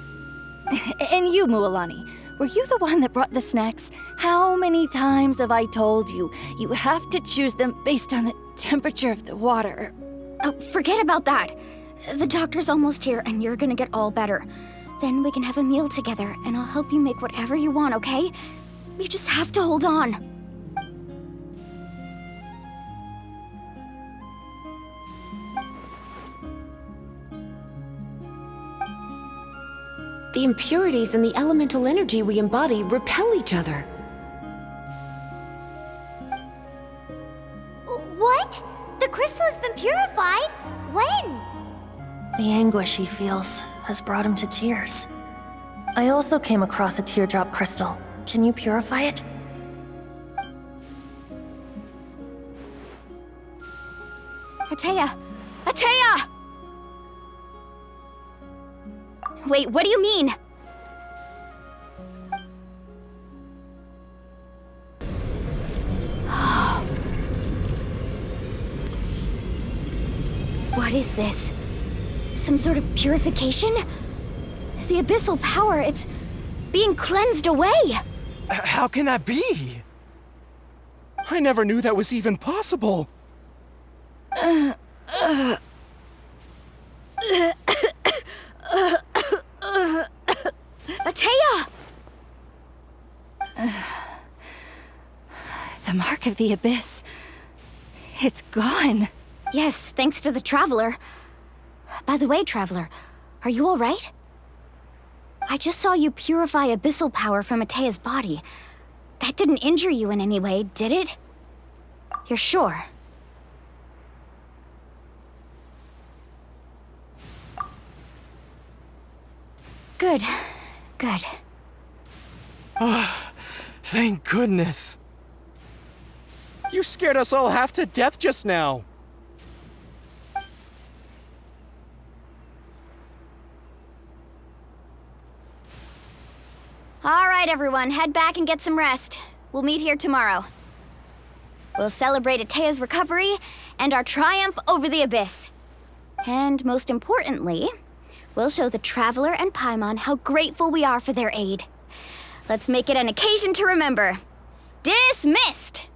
And you, Mualani, were you the one that brought the snacks? How many times have I told you, you have to choose them based on the temperature of the water? Oh, forget about that. The doctor's almost here, and you're gonna get all better. Then we can have a meal together, and I'll help you make whatever you want, okay? You just have to hold on. The impurities and the elemental energy we embody repel each other. What? The crystal has been purified? When? The anguish he feels has brought him to tears. I also came across a teardrop crystal. Can you purify it? Ateya! Ateya! Wait, what do you mean? What is this? Some sort of purification? The abyssal power, it's being cleansed away! How can that be? I never knew that was even possible. Ateya! The mark of the abyss. It's gone. Yes, thanks to the Traveler. By the way, Traveler, are you all right? I just saw you purify abyssal power from Atea's body. That didn't injure you in any way, did it? You're sure? Good. Good. Thank goodness. You scared us all half to death just now. All right, everyone, head back and get some rest. We'll meet here tomorrow. We'll celebrate Atea's recovery and our triumph over the Abyss. And most importantly, we'll show the Traveler and Paimon how grateful we are for their aid. Let's make it an occasion to remember. Dismissed!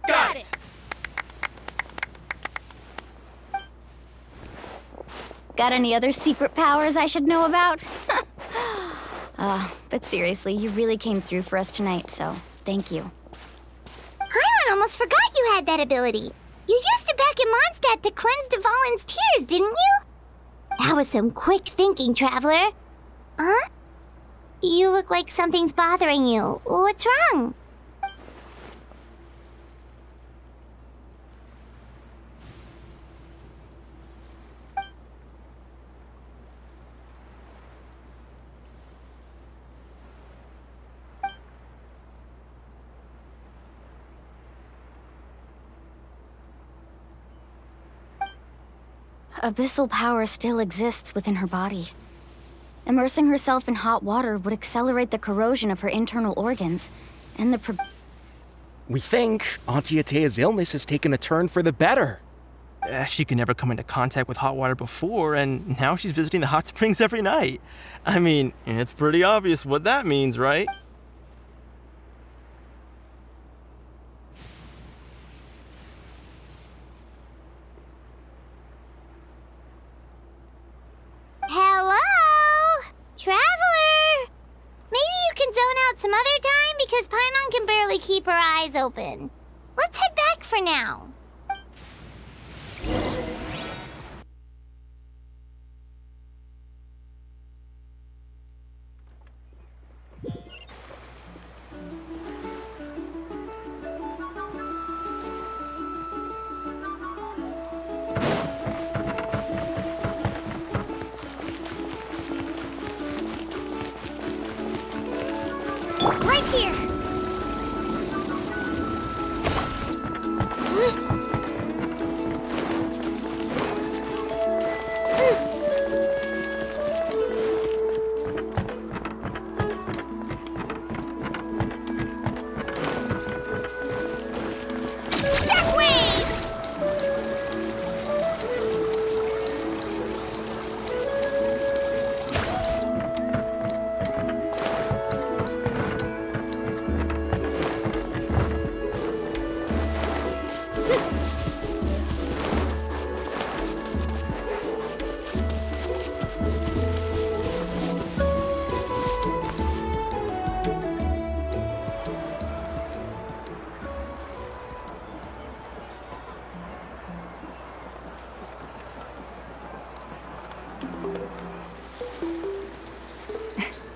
Got it! Got any other secret powers I should know about? But seriously, you really came through for us tonight, so thank you. Paimon almost forgot you had that ability. You used it back in Mondstadt to cleanse Dvalin's tears, didn't you? That was some quick thinking, Traveler. Huh? You look like something's bothering you. What's wrong? Abyssal power still exists within her body. Immersing herself in hot water would accelerate the corrosion of her internal organs, and We think Auntie Atea's illness has taken a turn for the better. She could never come into contact with hot water before, and now she's visiting the hot springs every night. I mean, it's pretty obvious what that means, right? Hello? Traveler? Maybe you can zone out some other time because Paimon can barely keep her eyes open. Let's head back for now. Right here!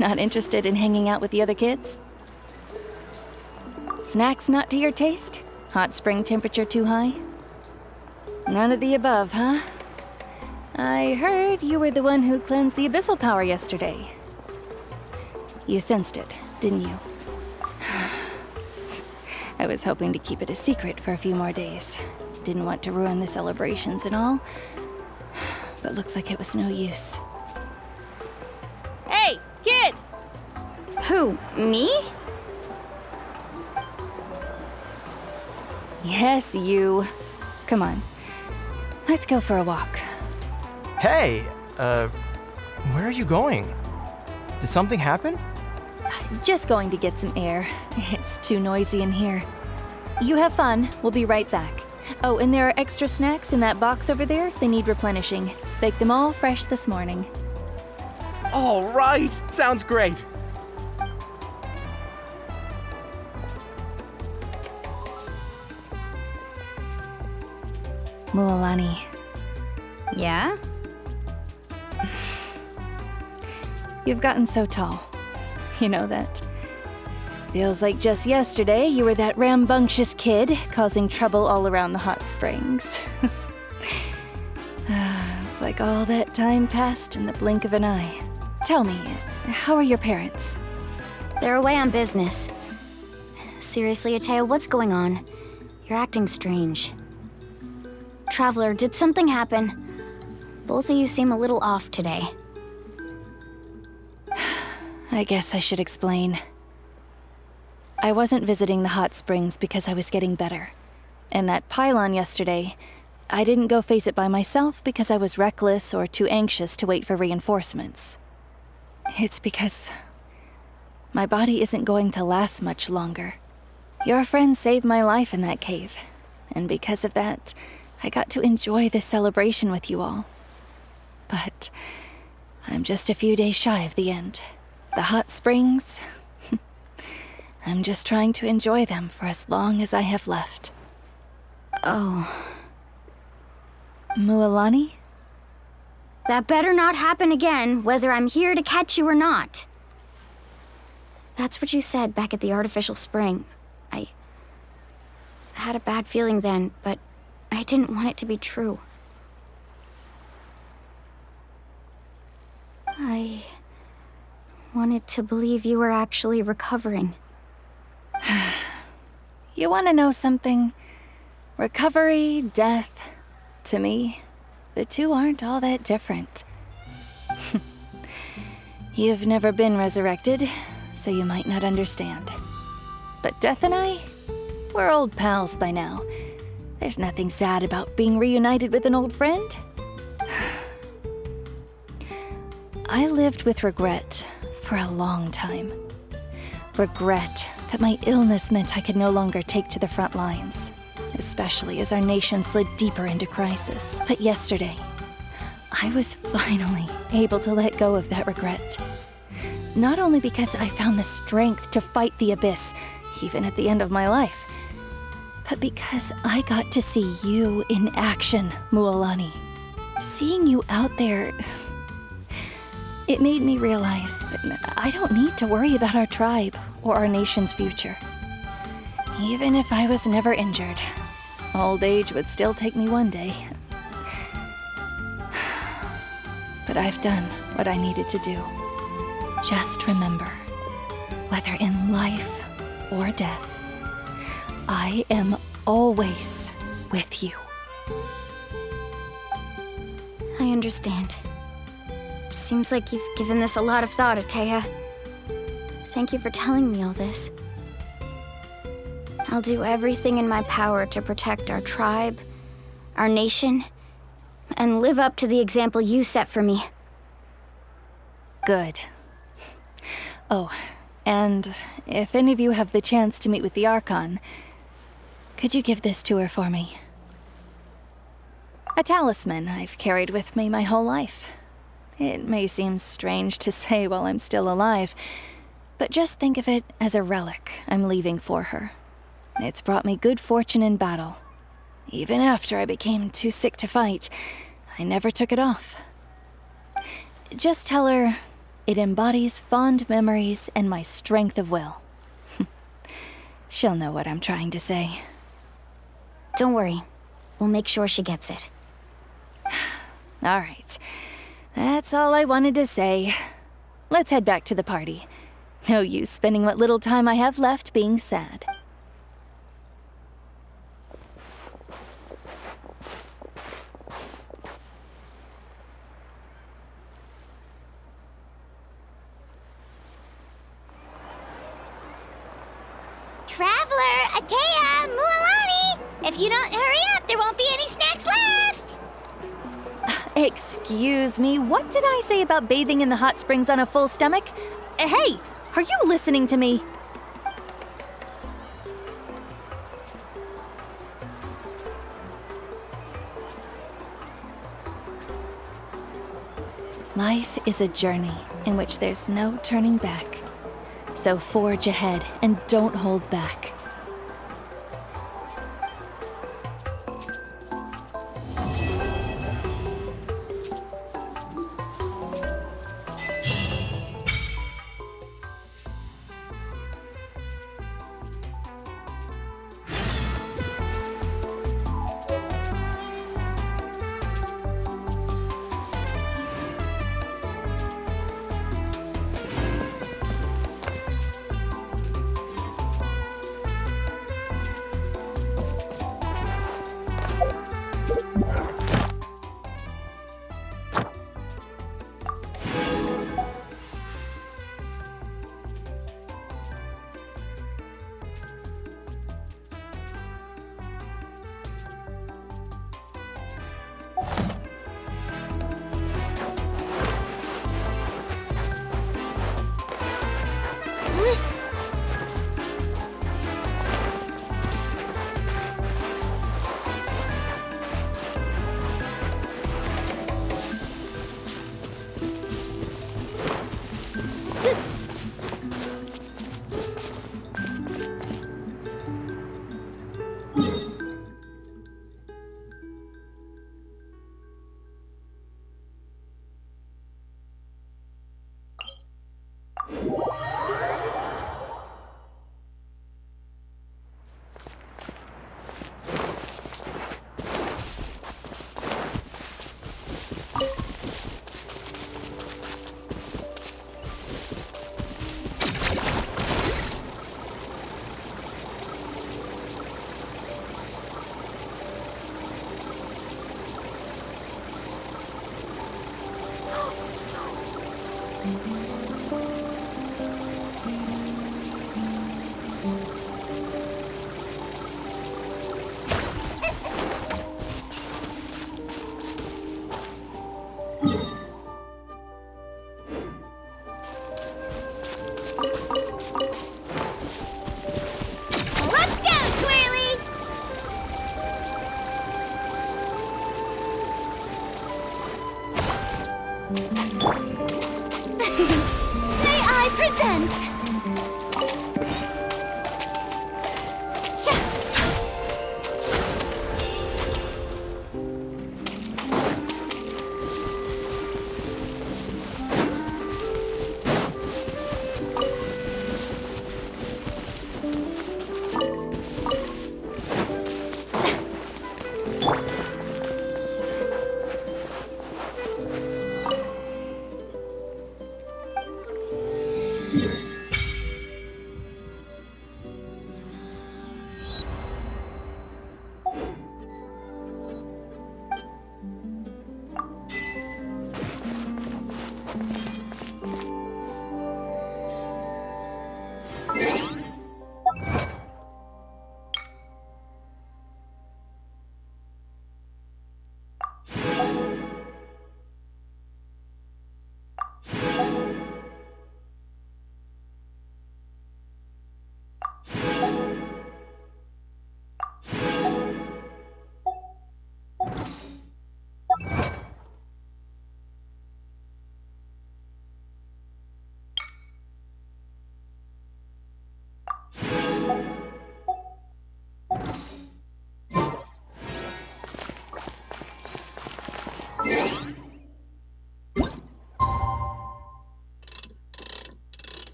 Not interested in hanging out with the other kids? Snacks not to your taste? Hot spring temperature too high? None of the above, huh? I heard you were the one who cleansed the abyssal power yesterday. You sensed it, didn't you? I was hoping to keep it a secret for a few more days. Didn't want to ruin the celebrations and all, but looks like it was no use. Hey, kid! Who, me? Yes, you. Come on. Let's go for a walk. Hey, where are you going? Did something happen? Just going to get some air. It's too noisy in here. You have fun. We'll be right back. Oh, and there are extra snacks in that box over there if they need replenishing. Baked them all fresh this morning. All right, sounds great. Mualani. Yeah? You've gotten so tall. You know that. Feels like just yesterday you were that rambunctious kid causing trouble all around the hot springs. It's like all that time passed in the blink of an eye. Tell me, how are your parents? They're away on business. Seriously, Atea, what's going on? You're acting strange. Traveler, did something happen? Both of you seem a little off today. I guess I should explain. I wasn't visiting the hot springs because I was getting better. And that pylon yesterday, I didn't go face it by myself because I was reckless or too anxious to wait for reinforcements. It's because my body isn't going to last much longer. Your friend saved my life in that cave, and because of that, I got to enjoy this celebration with you all. But I'm just a few days shy of the end. The hot springs, I'm just trying to enjoy them for as long as I have left. Oh. Mualani? That better not happen again, whether I'm here to catch you or not. That's what you said back at the artificial spring. I had a bad feeling then, but I didn't want it to be true. I wanted to believe you were actually recovering. You want to know something? Recovery, death, to me, the two aren't all that different. You've never been resurrected, so you might not understand. But Death and I, we're old pals by now. There's nothing sad about being reunited with an old friend. I lived with regret for a long time. Regret that my illness meant I could no longer take to the front lines, especially as our nation slid deeper into crisis. But yesterday, I was finally able to let go of that regret. Not only because I found the strength to fight the abyss, even at the end of my life, but because I got to see you in action, Mualani. Seeing you out there, it made me realize that I don't need to worry about our tribe or our nation's future. Even if I was never injured, old age would still take me one day. But I've done what I needed to do. Just remember, whether in life or death, I am always with you. I understand. Seems like you've given this a lot of thought, Atea. Thank you for telling me all this. I'll do everything in my power to protect our tribe, our nation, and live up to the example you set for me. Good. Oh, and if any of you have the chance to meet with the Archon, could you give this to her for me? A talisman I've carried with me my whole life. It may seem strange to say while I'm still alive, but just think of it as a relic I'm leaving for her. It's brought me good fortune in battle. Even after I became too sick to fight, I never took it off. Just tell her it embodies fond memories and my strength of will. She'll know what I'm trying to say. Don't worry. We'll make sure she gets it. All right. That's all I wanted to say. Let's head back to the party. No use spending what little time I have left being sad. Traveler, Atea, Mualani! If you don't hurry up, there won't be any snacks left! Excuse me, what did I say about bathing in the hot springs on a full stomach? Hey, are you listening to me? Life is a journey in which there's no turning back. So forge ahead and don't hold back. Let's go, Twirly! May I present?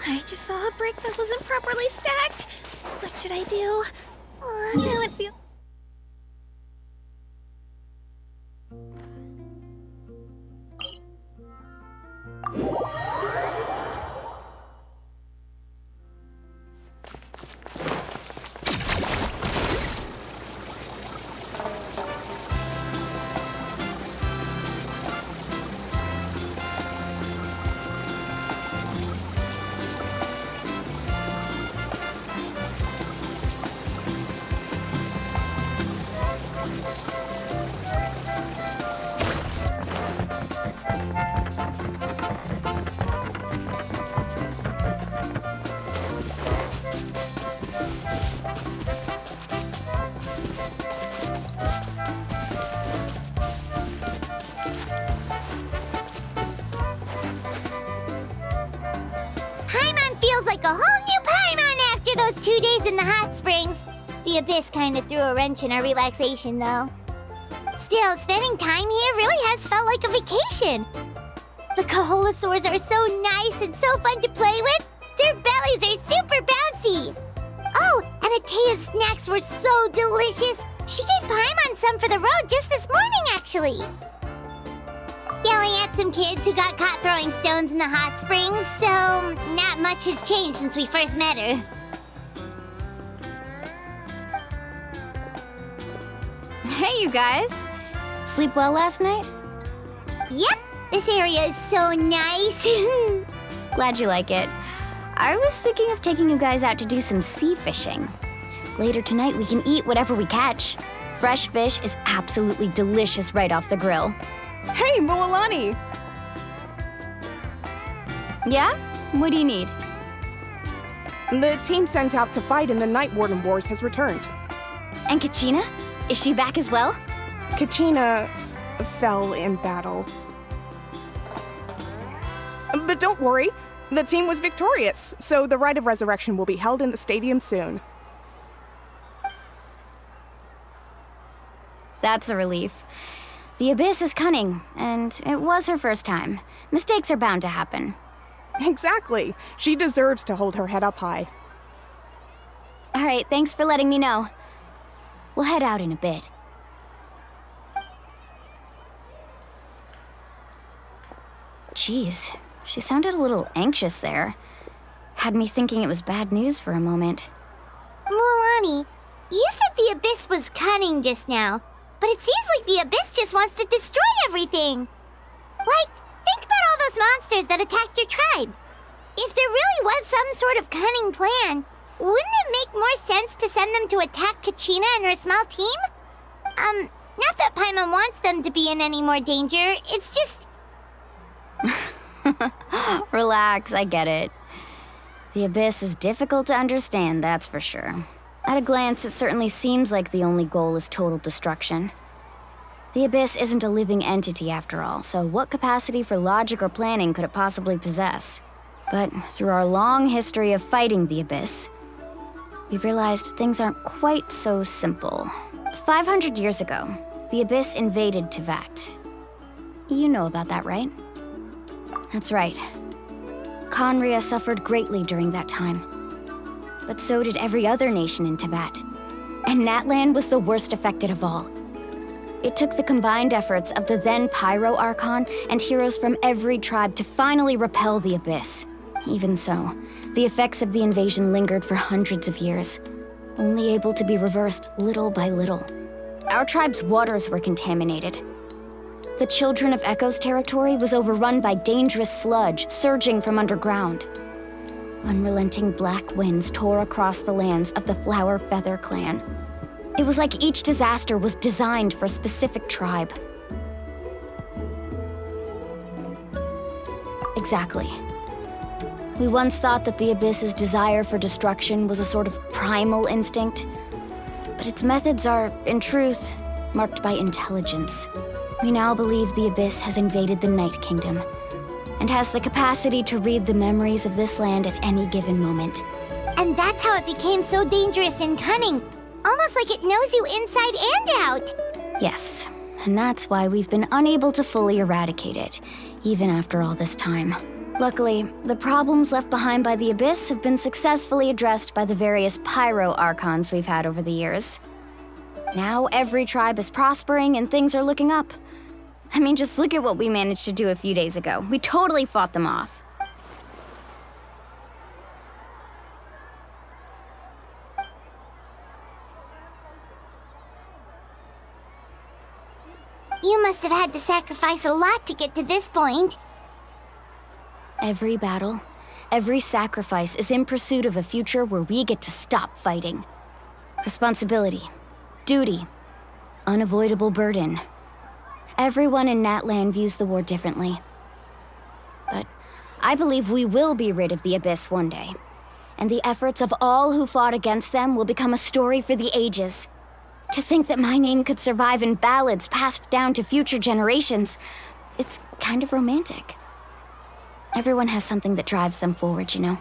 I just saw a brick that wasn't properly stacked. What should I do? Now it feels... Feels like a whole new Paimon after those 2 days in the hot springs. The Abyss kind of threw a wrench in our relaxation, though. Still, spending time here really has felt like a vacation. The Kaholosaurs are so nice and so fun to play with. Their bellies are super bouncy. Oh, and Atea's snacks were so delicious. She gave Paimon some for the road just this morning, actually. Yelling at some kids who got caught throwing stones in the hot springs, so not much has changed since we first met her. Hey, you guys. Sleep well last night? Yep, this area is so nice. Glad you like it. I was thinking of taking you guys out to do some sea fishing. Later tonight, we can eat whatever we catch. Fresh fish is absolutely delicious right off the grill. Hey, Mualani! Yeah? What do you need? The team sent out to fight in the Night Warden Wars has returned. And Kachina? Is she back as well? Kachina fell in battle. But don't worry, the team was victorious, so the Rite of Resurrection will be held in the stadium soon. That's a relief. The Abyss is cunning, and it was her first time. Mistakes are bound to happen. Exactly. She deserves to hold her head up high. All right, thanks for letting me know. We'll head out in a bit. Geez, she sounded a little anxious there. Had me thinking it was bad news for a moment. Mualani, you said the Abyss was cunning just now, but it seems like the Abyss just wants to destroy everything. Like, think about all those monsters that attacked your tribe. If there really was some sort of cunning plan, wouldn't it make more sense to send them to attack Kachina and her small team? Not that Paimon wants them to be in any more danger, it's just... Relax, I get it. The Abyss is difficult to understand, that's for sure. At a glance, it certainly seems like the only goal is total destruction. The Abyss isn't a living entity after all, so what capacity for logic or planning could it possibly possess? But through our long history of fighting the Abyss, we've realized things aren't quite so simple. 500 years ago, the Abyss invaded Teyvat. You know about that, right? That's right. Conria suffered greatly during that time. But so did every other nation in Teyvat. And Natlan was the worst affected of all. It took the combined efforts of the then Pyro Archon and heroes from every tribe to finally repel the Abyss. Even so, the effects of the invasion lingered for hundreds of years, only able to be reversed little by little. Our tribe's waters were contaminated. The Children of Echo's territory was overrun by dangerous sludge surging from underground. Unrelenting black winds tore across the lands of the Flower Feather clan. It was like each disaster was designed for a specific tribe. Exactly. We once thought that the Abyss's desire for destruction was a sort of primal instinct, but its methods are, in truth, marked by intelligence. We now believe the Abyss has invaded the Night Kingdom, and has the capacity to read the memories of this land at any given moment. And that's how it became so dangerous and cunning, almost like it knows you inside and out. Yes, and that's why we've been unable to fully eradicate it, even after all this time. Luckily, the problems left behind by the Abyss have been successfully addressed by the various Pyro Archons we've had over the years. Now every tribe is prospering and things are looking up. I mean, just look at what we managed to do a few days ago. We totally fought them off. You must have had to sacrifice a lot to get to this point. Every battle, every sacrifice is in pursuit of a future where we get to stop fighting. Responsibility, duty, unavoidable burden. Everyone in Natlan views the war differently. But I believe we will be rid of the Abyss one day, and the efforts of all who fought against them will become a story for the ages. To think that my name could survive in ballads passed down to future generations, it's kind of romantic. Everyone has something that drives them forward, you know?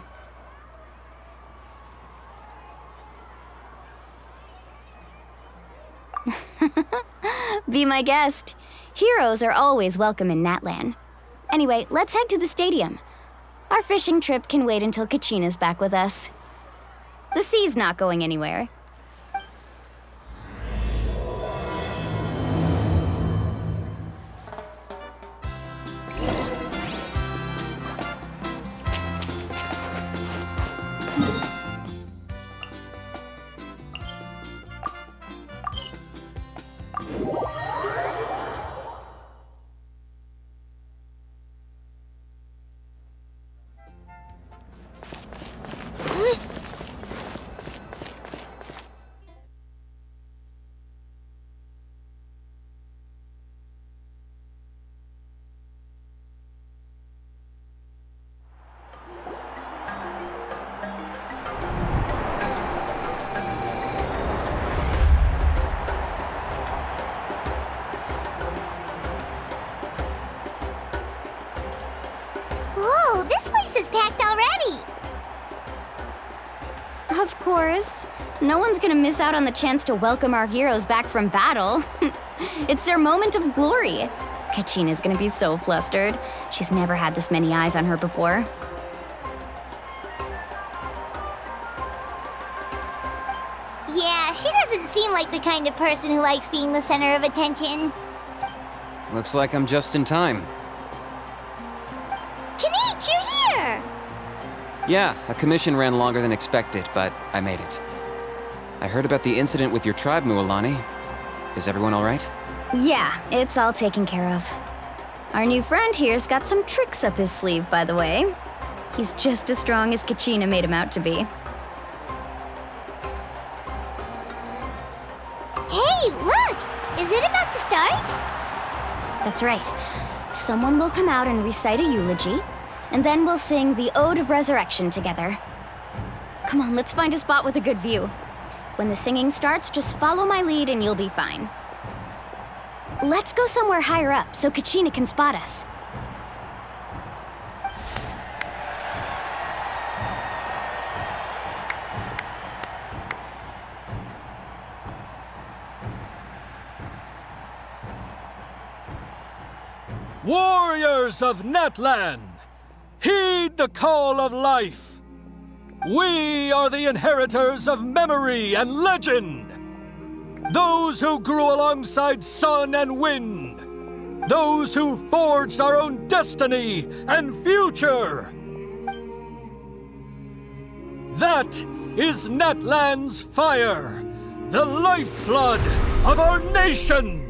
Be my guest. Heroes are always welcome in Natlan. Anyway, let's head to the stadium. Our fishing trip can wait until Kachina's back with us. The sea's not going anywhere. Whoa, this place is packed already! Of course. No one's gonna miss out on the chance to welcome our heroes back from battle. It's their moment of glory. Kachina's gonna be so flustered. She's never had this many eyes on her before. the kind of person who likes being the center of attention. Looks like I'm just in time. Kanich, you're here! Yeah, a commission ran longer than expected, but I made it. I heard about the incident with your tribe, Mualani. Is everyone all right? Yeah, it's all taken care of. Our new friend here's got some tricks up his sleeve, by the way. He's just as strong as Kachina made him out to be. Hey, look! Is it about to start? That's right. Someone will come out and recite a eulogy, and then we'll sing the Ode of Resurrection together. Come on, let's find a spot with a good view. When the singing starts, just follow my lead and you'll be fine. Let's go somewhere higher up so Kachina can spot us. Warriors of Natlan, heed the call of life. We are the inheritors of memory and legend. Those who grew alongside sun and wind. Those who forged our own destiny and future. That is Natlan's fire, the lifeblood of our nation.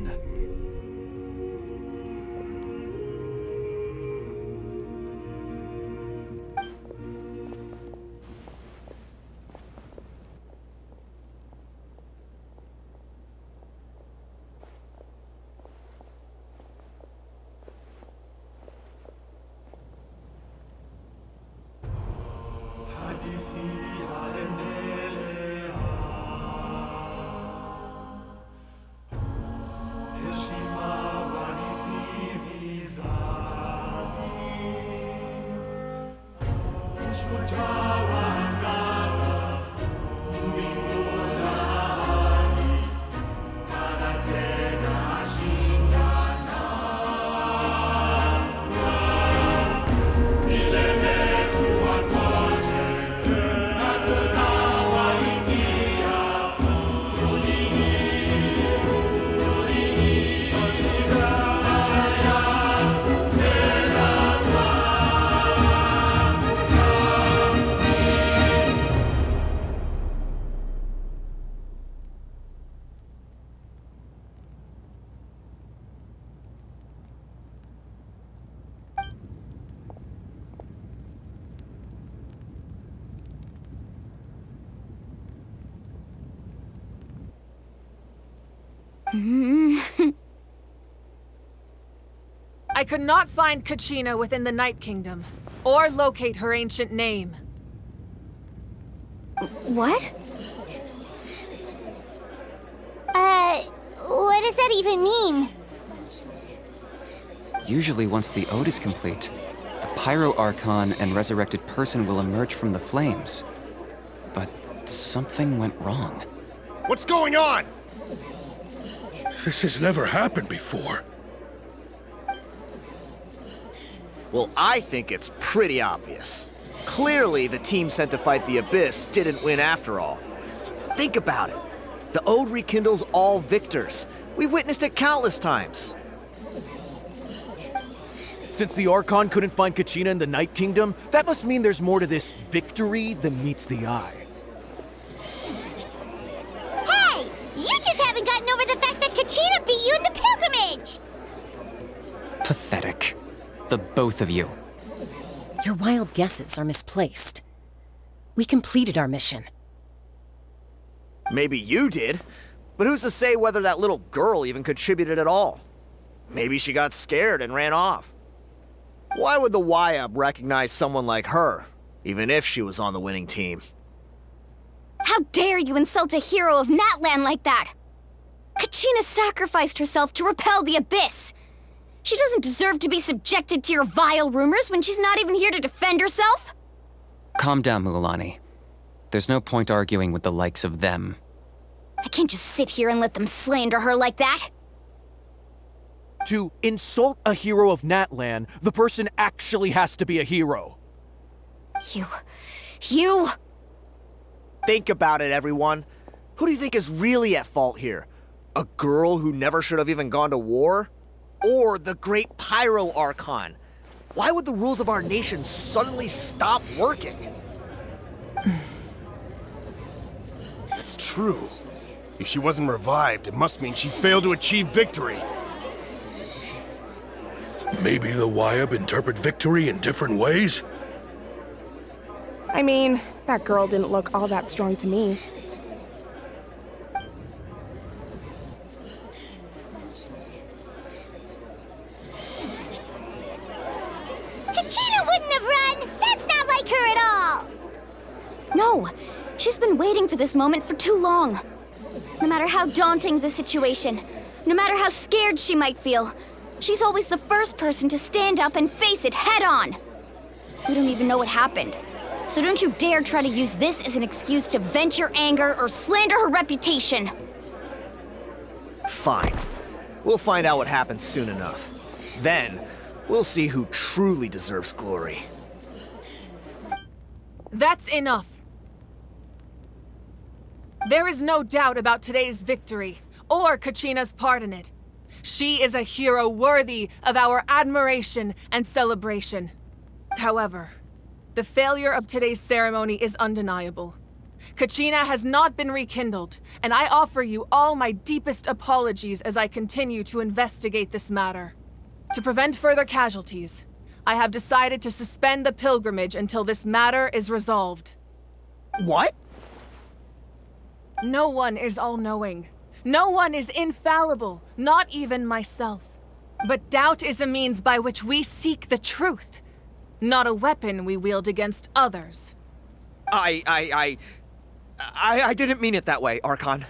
I could not find Kachina within the Night Kingdom, or locate her ancient name. What? What does that even mean? Usually once the ode is complete, the Pyro Archon and resurrected person will emerge from the flames. But something went wrong. What's going on? This has never happened before. Well, I think it's pretty obvious. Clearly, the team sent to fight the Abyss didn't win after all. Think about it. The Ode rekindles all victors. We witnessed it countless times. Since the Archon couldn't find Kachina in the Night Kingdom, that must mean there's more to this victory than meets the eye. Hey! You just haven't gotten over the fact that Kachina beat you in the pilgrimage! Pathetic. The both of you. Your wild guesses are misplaced. We completed our mission. Maybe you did, but who's to say whether that little girl even contributed at all? Maybe she got scared and ran off. Why would the YUB recognize someone like her, even if she was on the winning team? How dare you insult a hero of Natlan like that? Kachina sacrificed herself to repel the Abyss. She doesn't deserve to be subjected to your vile rumors when she's not even here to defend herself. Calm down, Mualani. There's no point arguing with the likes of them. I can't just sit here and let them slander her like that. To insult a hero of Natlan, the person actually has to be a hero. You... Think about it, everyone. Who do you think is really at fault here? A girl who never should have even gone to war? Or the great Pyro Archon? Why would the rules of our nation suddenly stop working? It's true. If she wasn't revived, it must mean she failed to achieve victory. Maybe the Wyab interpret victory in different ways? I mean, that girl didn't look all that strong to me. Kachina wouldn't have run! That's not like her at all! No, she's been waiting for this moment for too long. No matter how daunting the situation, no matter how scared she might feel, she's always the first person to stand up and face it head on. We don't even know what happened, so don't you dare try to use this as an excuse to vent your anger or slander her reputation. Fine. We'll find out what happens soon enough. Then, we'll see who truly deserves glory. That's enough. There is no doubt about today's victory, or Kachina's part in it. She is a hero worthy of our admiration and celebration. However, the failure of today's ceremony is undeniable. Kachina has not been rekindled, and I offer you all my deepest apologies as I continue to investigate this matter. To prevent further casualties, I have decided to suspend the pilgrimage until this matter is resolved. What? No one is all-knowing. No one is infallible, not even myself. But doubt is a means by which we seek the truth, not a weapon we wield against others. I didn't mean it that way, Archon.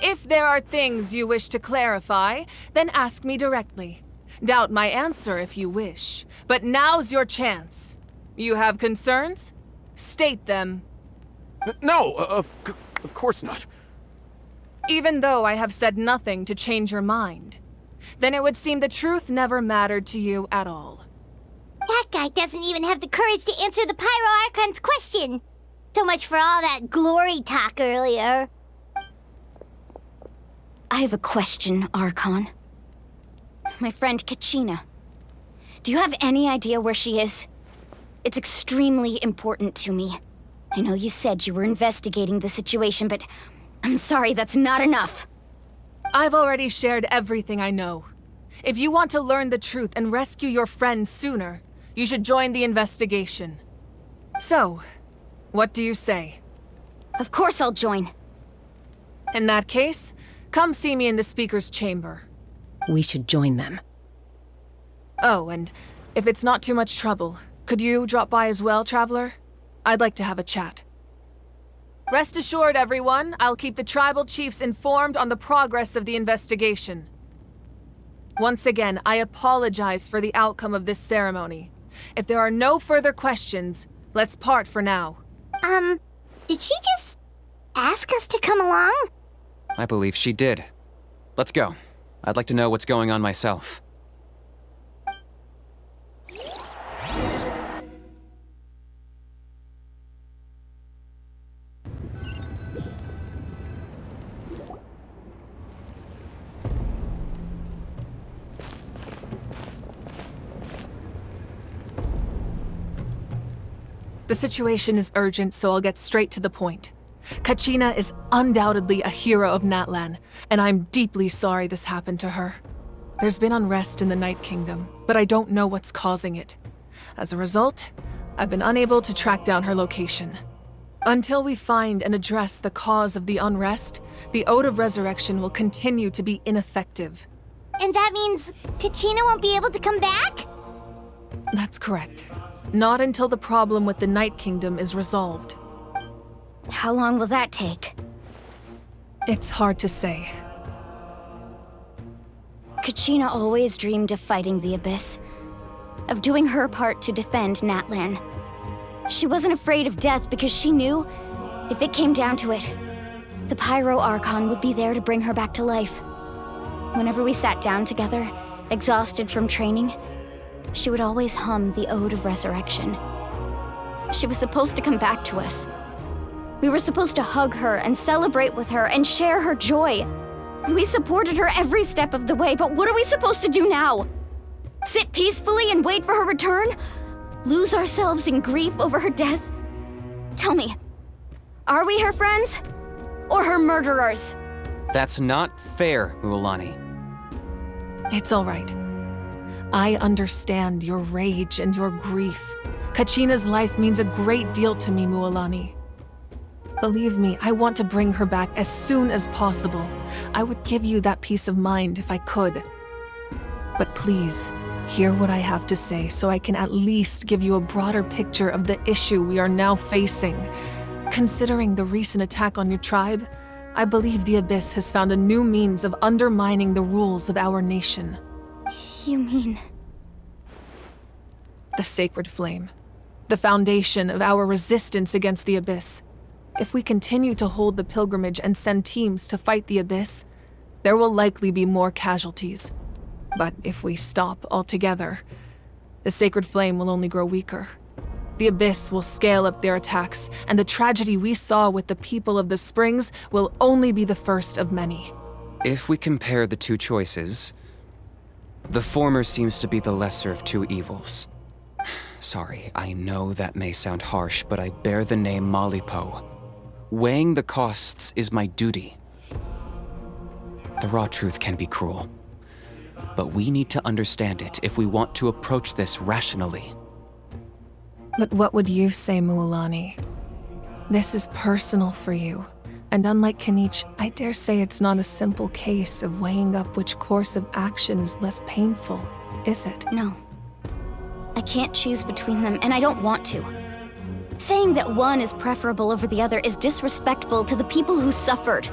If there are things you wish to clarify, then ask me directly. Doubt my answer if you wish, but now's your chance. You have concerns? State them. No, of course not. Even though I have said nothing to change your mind, then it would seem the truth never mattered to you at all. That guy doesn't even have the courage to answer the Pyro Archon's question. So much for all that glory talk earlier. I have a question, Archon. My friend Kachina. Do you have any idea where she is? It's extremely important to me. I know you said you were investigating the situation, but I'm sorry, that's not enough. I've already shared everything I know. If you want to learn the truth and rescue your friends sooner, you should join the investigation. So, what do you say? Of course I'll join. In that case, come see me in the speaker's chamber. We should join them. Oh, and if it's not too much trouble, could you drop by as well, Traveler? I'd like to have a chat. Rest assured, everyone, I'll keep the tribal chiefs informed on the progress of the investigation. Once again, I apologize for the outcome of this ceremony. If there are no further questions, let's part for now. Did she just ask us to come along? I believe she did. Let's go. I'd like to know what's going on myself. The situation is urgent, so I'll get straight to the point. Kachina is undoubtedly a hero of Natlan, and I'm deeply sorry this happened to her. There's been unrest in the Night Kingdom, but I don't know what's causing it. As a result, I've been unable to track down her location. Until we find and address the cause of the unrest, the Ode of Resurrection will continue to be ineffective. And that means Kachina won't be able to come back? That's correct. Not until the problem with the Night Kingdom is resolved. How long will that take? It's hard to say. Kachina always dreamed of fighting the Abyss, of doing her part to defend Natlan. She wasn't afraid of death because she knew, if it came down to it, the Pyro Archon would be there to bring her back to life. Whenever we sat down together, exhausted from training, she would always hum the Ode of Resurrection. She was supposed to come back to us, We were supposed to hug her and celebrate with her and share her joy. We supported her every step of the way, but what are we supposed to do now? Sit peacefully and wait for her return? Lose ourselves in grief over her death? Tell me, are we her friends? Or her murderers? That's not fair, Mualani. It's all right. I understand your rage and your grief. Kachina's life means a great deal to me, Mualani. Believe me, I want to bring her back as soon as possible. I would give you that peace of mind if I could. But please, hear what I have to say so I can at least give you a broader picture of the issue we are now facing. Considering the recent attack on your tribe, I believe the Abyss has found a new means of undermining the rules of our nation. You mean? The Sacred Flame. The foundation of our resistance against the Abyss. If we continue to hold the pilgrimage and send teams to fight the Abyss, there will likely be more casualties. But if we stop altogether, the Sacred Flame will only grow weaker. The Abyss will scale up their attacks, and the tragedy we saw with the people of the Springs will only be the first of many. If we compare the two choices, the former seems to be the lesser of two evils. Sorry, I know that may sound harsh, but I bear the name Malipo. Weighing the costs is my duty. The raw truth can be cruel, but we need to understand it if we want to approach this rationally. But what would you say, Mualani? This is personal for you, and unlike Kanich, I dare say it's not a simple case of weighing up which course of action is less painful, is it? No. I can't choose between them, and I don't want to. Saying that one is preferable over the other is disrespectful to the people who suffered.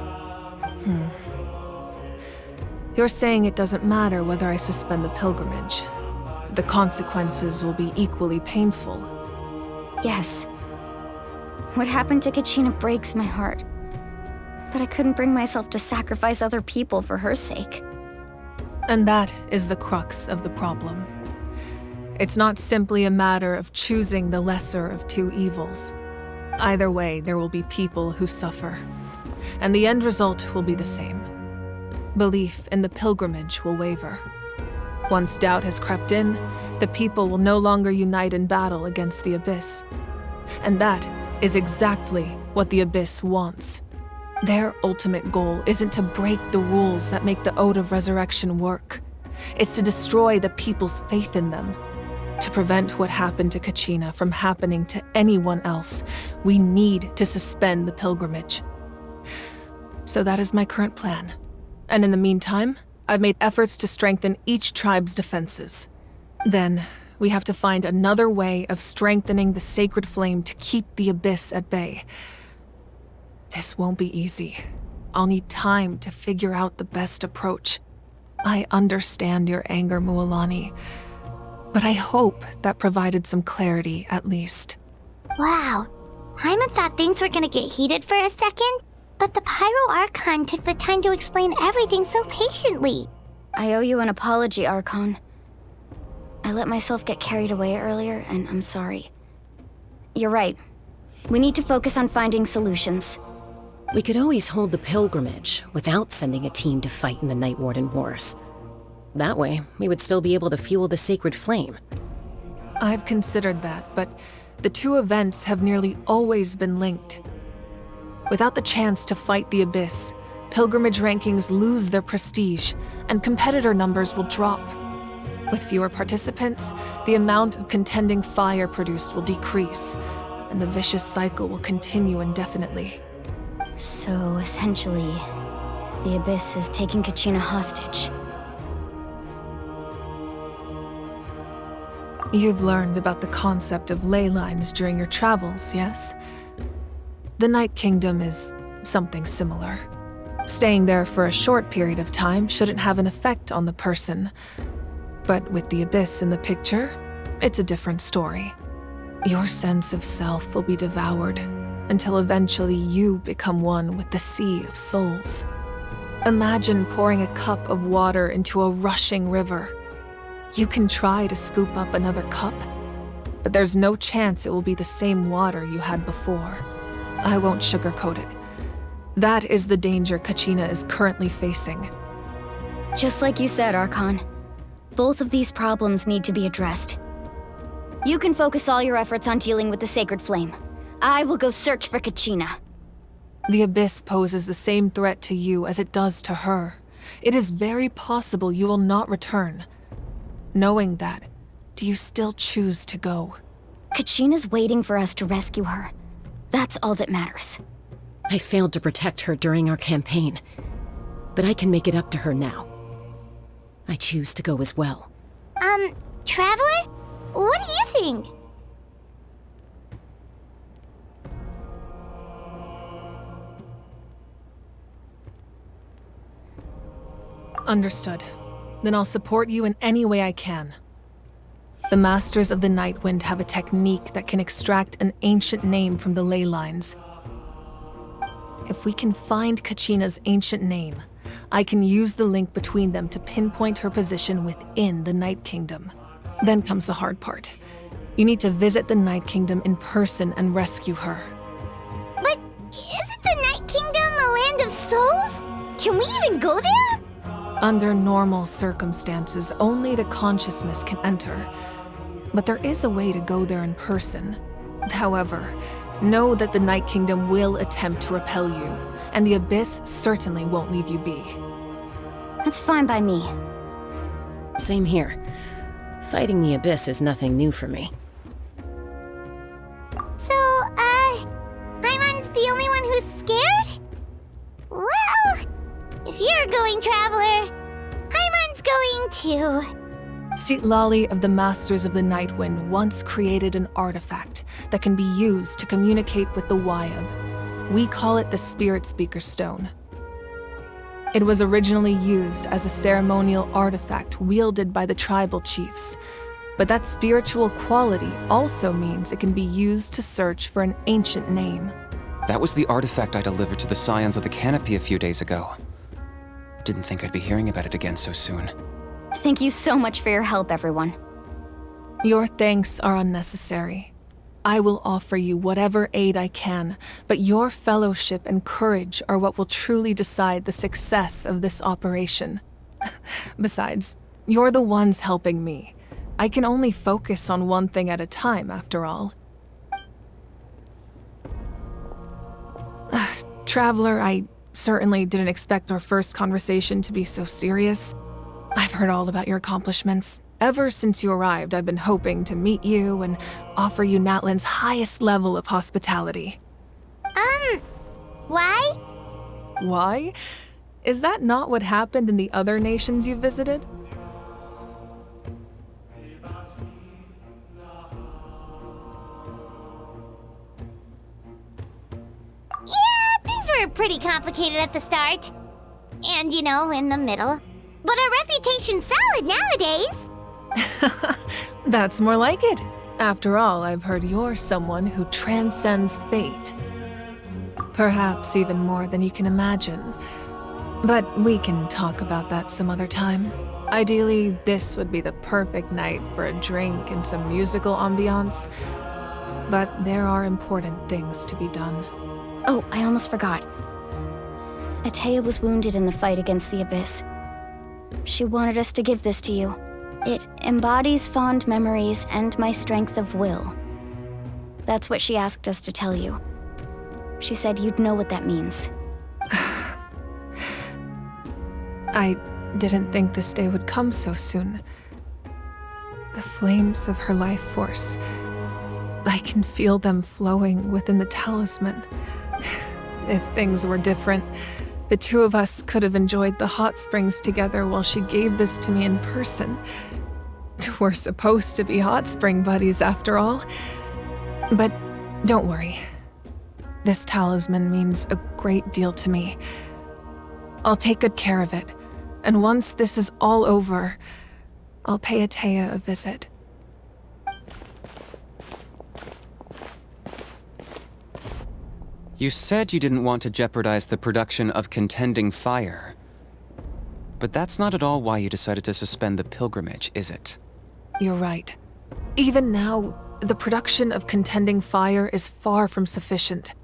You're saying it doesn't matter whether I suspend the pilgrimage. The consequences will be equally painful. Yes. What happened to Kachina breaks my heart. But I couldn't bring myself to sacrifice other people for her sake. And that is the crux of the problem. It's not simply a matter of choosing the lesser of two evils. Either way, there will be people who suffer. And the end result will be the same. Belief in the pilgrimage will waver. Once doubt has crept in, the people will no longer unite in battle against the Abyss. And that is exactly what the Abyss wants. Their ultimate goal isn't to break the rules that make the Ode of Resurrection work. It's to destroy the people's faith in them. To prevent what happened to Kachina from happening to anyone else, we need to suspend the pilgrimage. So that is my current plan. And in the meantime, I've made efforts to strengthen each tribe's defenses. Then, we have to find another way of strengthening the Sacred Flame to keep the Abyss at bay. This won't be easy. I'll need time to figure out the best approach. I understand your anger, Mualani, but I hope that provided some clarity at least. Wow. Hyman thought things were gonna get heated for a second, but the Pyro Archon took the time to explain everything so patiently. I owe you an apology, Archon. I let myself get carried away earlier, and I'm sorry. You're right. We need to focus on finding solutions. We could always hold the pilgrimage without sending a team to fight in the Night Warden Wars. That way, we would still be able to fuel the Sacred Flame. I've considered that, but the two events have nearly always been linked. Without the chance to fight the Abyss, pilgrimage rankings lose their prestige, and competitor numbers will drop. With fewer participants, the amount of contending fire produced will decrease, and the vicious cycle will continue indefinitely. So, essentially, the Abyss is taking Kachina hostage. You've learned about the concept of ley lines during your travels, yes? The Night Kingdom is something similar. Staying there for a short period of time shouldn't have an effect on the person. But with the Abyss in the picture, it's a different story. Your sense of self will be devoured until eventually you become one with the sea of souls. Imagine pouring a cup of water into a rushing river. You can try to scoop up another cup, but there's no chance it will be the same water you had before. I won't sugarcoat it. That is the danger Kachina is currently facing. Just like you said, Archon. Both of these problems need to be addressed. You can focus all your efforts on dealing with the Sacred Flame. I will go search for Kachina. The Abyss poses the same threat to you as it does to her. It is very possible you will not return. Knowing that, do you still choose to go? Kachina's waiting for us to rescue her. That's all that matters. I failed to protect her during our campaign, but I can make it up to her now. I choose to go as well. Traveler? What do you think? Understood. Then I'll support you in any way I can. The Masters of the Nightwind have a technique that can extract an ancient name from the ley lines. If we can find Kachina's ancient name, I can use the link between them to pinpoint her position within the Night Kingdom. Then comes the hard part. You need to visit the Night Kingdom in person and rescue her. But isn't the Night Kingdom a land of souls? Can we even go there? Under normal circumstances, only the consciousness can enter. But there is a way to go there in person. However, know that the Night Kingdom will attempt to repel you, and the Abyss certainly won't leave you be. That's fine by me. Same here. Fighting the Abyss is nothing new for me. So, Paimon's the only one who's scared? Well, if you're going, Traveler, Paimon's going too. Sitlali of the Masters of the Nightwind once created an artifact that can be used to communicate with the Wyab. We call it the Spirit Speaker Stone. It was originally used as a ceremonial artifact wielded by the tribal chiefs, but that spiritual quality also means it can be used to search for an ancient name. That was the artifact I delivered to the Scions of the Canopy a few days ago. Didn't think I'd be hearing about it again so soon. Thank you so much for your help, everyone. Your thanks are unnecessary. I will offer you whatever aid I can, but your fellowship and courage are what will truly decide the success of this operation. Besides, you're the ones helping me. I can only focus on one thing at a time, after all. Traveler, I certainly didn't expect our first conversation to be so serious. I've heard all about your accomplishments. Ever since you arrived, I've been hoping to meet you and offer you Natlan's highest level of hospitality. Why? Why? Is that not what happened in the other nations you visited? Yeah, things were pretty complicated at the start. And, in the middle. But our reputation's solid nowadays. That's more like it. After all, I've heard you're someone who transcends fate. Perhaps even more than you can imagine. But we can talk about that some other time. Ideally, this would be the perfect night for a drink and some musical ambiance. But there are important things to be done. Oh, I almost forgot. Atea was wounded in the fight against the Abyss. She wanted us to give this to you. It embodies fond memories and my strength of will. That's what she asked us to tell you. She said you'd know what that means. I didn't think this day would come so soon. The flames of her life force. I can feel them flowing within the talisman. If things were different, the two of us could have enjoyed the hot springs together while she gave this to me in person. We're supposed to be hot spring buddies after all. But don't worry. This talisman means a great deal to me. I'll take good care of it, and once this is all over, I'll pay Atea a visit. You said you didn't want to jeopardize the production of Contending Fire. But that's not at all why you decided to suspend the pilgrimage, is it? You're right. Even now, the production of Contending Fire is far from sufficient.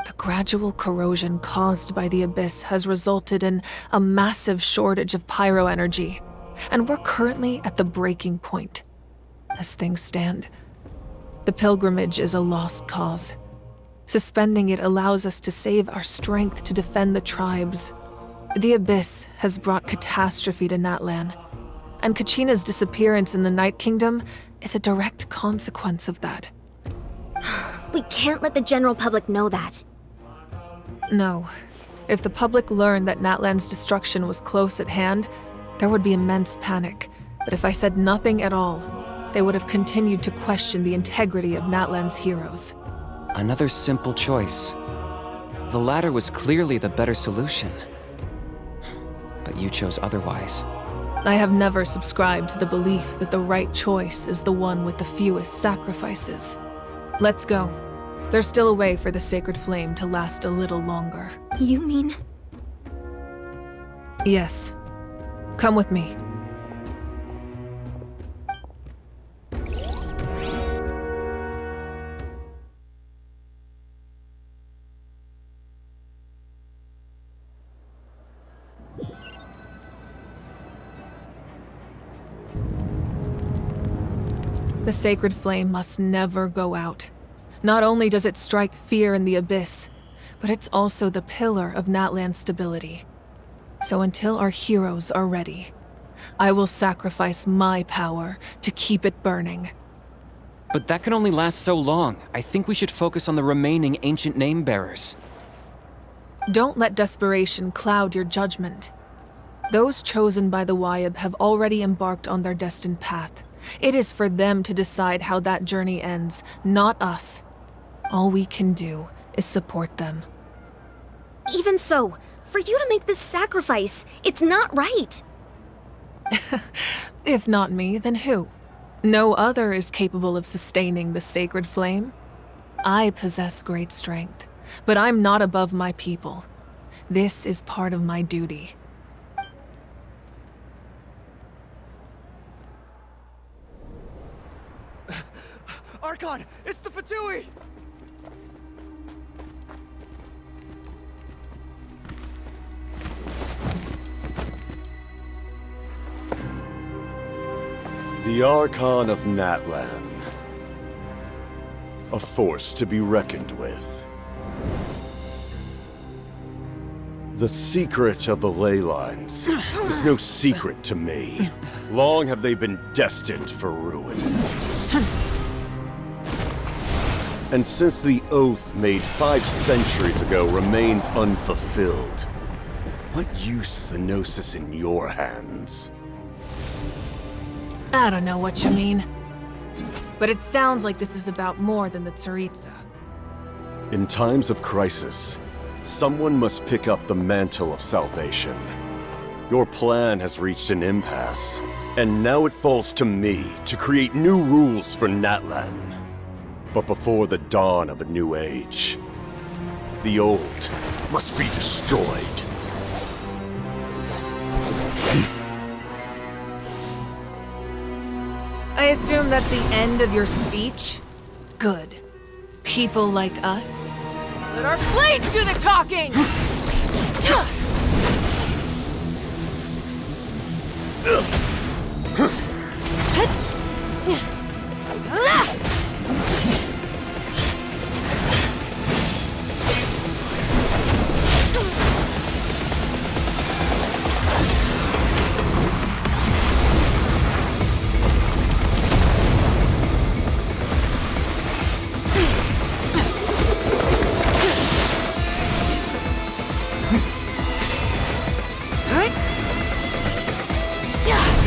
The gradual corrosion caused by the Abyss has resulted in a massive shortage of pyro energy, and we're currently at the breaking point. As things stand, the pilgrimage is a lost cause. Suspending it allows us to save our strength to defend the tribes. The Abyss has brought catastrophe to Natlan, and Kachina's disappearance in the Night Kingdom is a direct consequence of that. We can't let the general public know that. No. If the public learned that Natlan's destruction was close at hand, there would be immense panic. But if I said nothing at all, they would have continued to question the integrity of Natlan's heroes. Another simple choice. The latter was clearly the better solution. But you chose otherwise. I have never subscribed to the belief that the right choice is the one with the fewest sacrifices. Let's go. There's still a way for the sacred flame to last a little longer. You mean? Yes. Come with me. The sacred flame must never go out. Not only does it strike fear in the Abyss, but it's also the pillar of Natlan's stability. So until our heroes are ready, I will sacrifice my power to keep it burning. But that can only last so long. I think we should focus on the remaining ancient name-bearers. Don't let desperation cloud your judgment. Those chosen by the Wyeb have already embarked on their destined path. It is for them to decide how that journey ends, not us. All we can do is support them. Even so, for you to make this sacrifice, it's not right. If not me, then who? No other is capable of sustaining the sacred flame. I possess great strength, but I'm not above my people. This is part of my duty. Archon, it's the Fatui! The Archon of Natlan. A force to be reckoned with. The secret of the ley lines is no secret to me. Long have they been destined for ruin. And since the oath made 5 centuries ago remains unfulfilled, what use is the Gnosis in your hands? I don't know what you mean. But it sounds like this is about more than the Tsaritsa. In times of crisis, someone must pick up the mantle of salvation. Your plan has reached an impasse, and now it falls to me to create new rules for Natlan. But before the dawn of a new age, the old must be destroyed. I assume that's the end of your speech? Good. People like us. Let our blades do the talking! Yeah.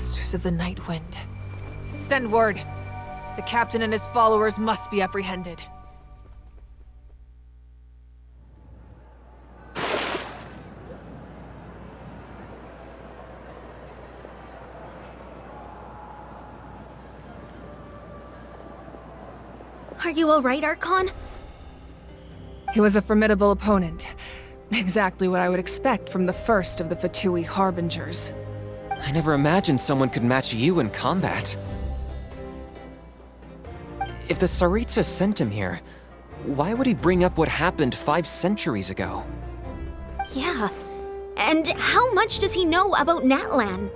Masters of the Night Wind. Send word. The captain and his followers must be apprehended. Are you alright, Archon? He was a formidable opponent. Exactly what I would expect from the first of the Fatui Harbingers. I never imagined someone could match you in combat. If the Tsaritsa sent him here, why would he bring up what happened 5 centuries ago? Yeah. And how much does he know about Natlan?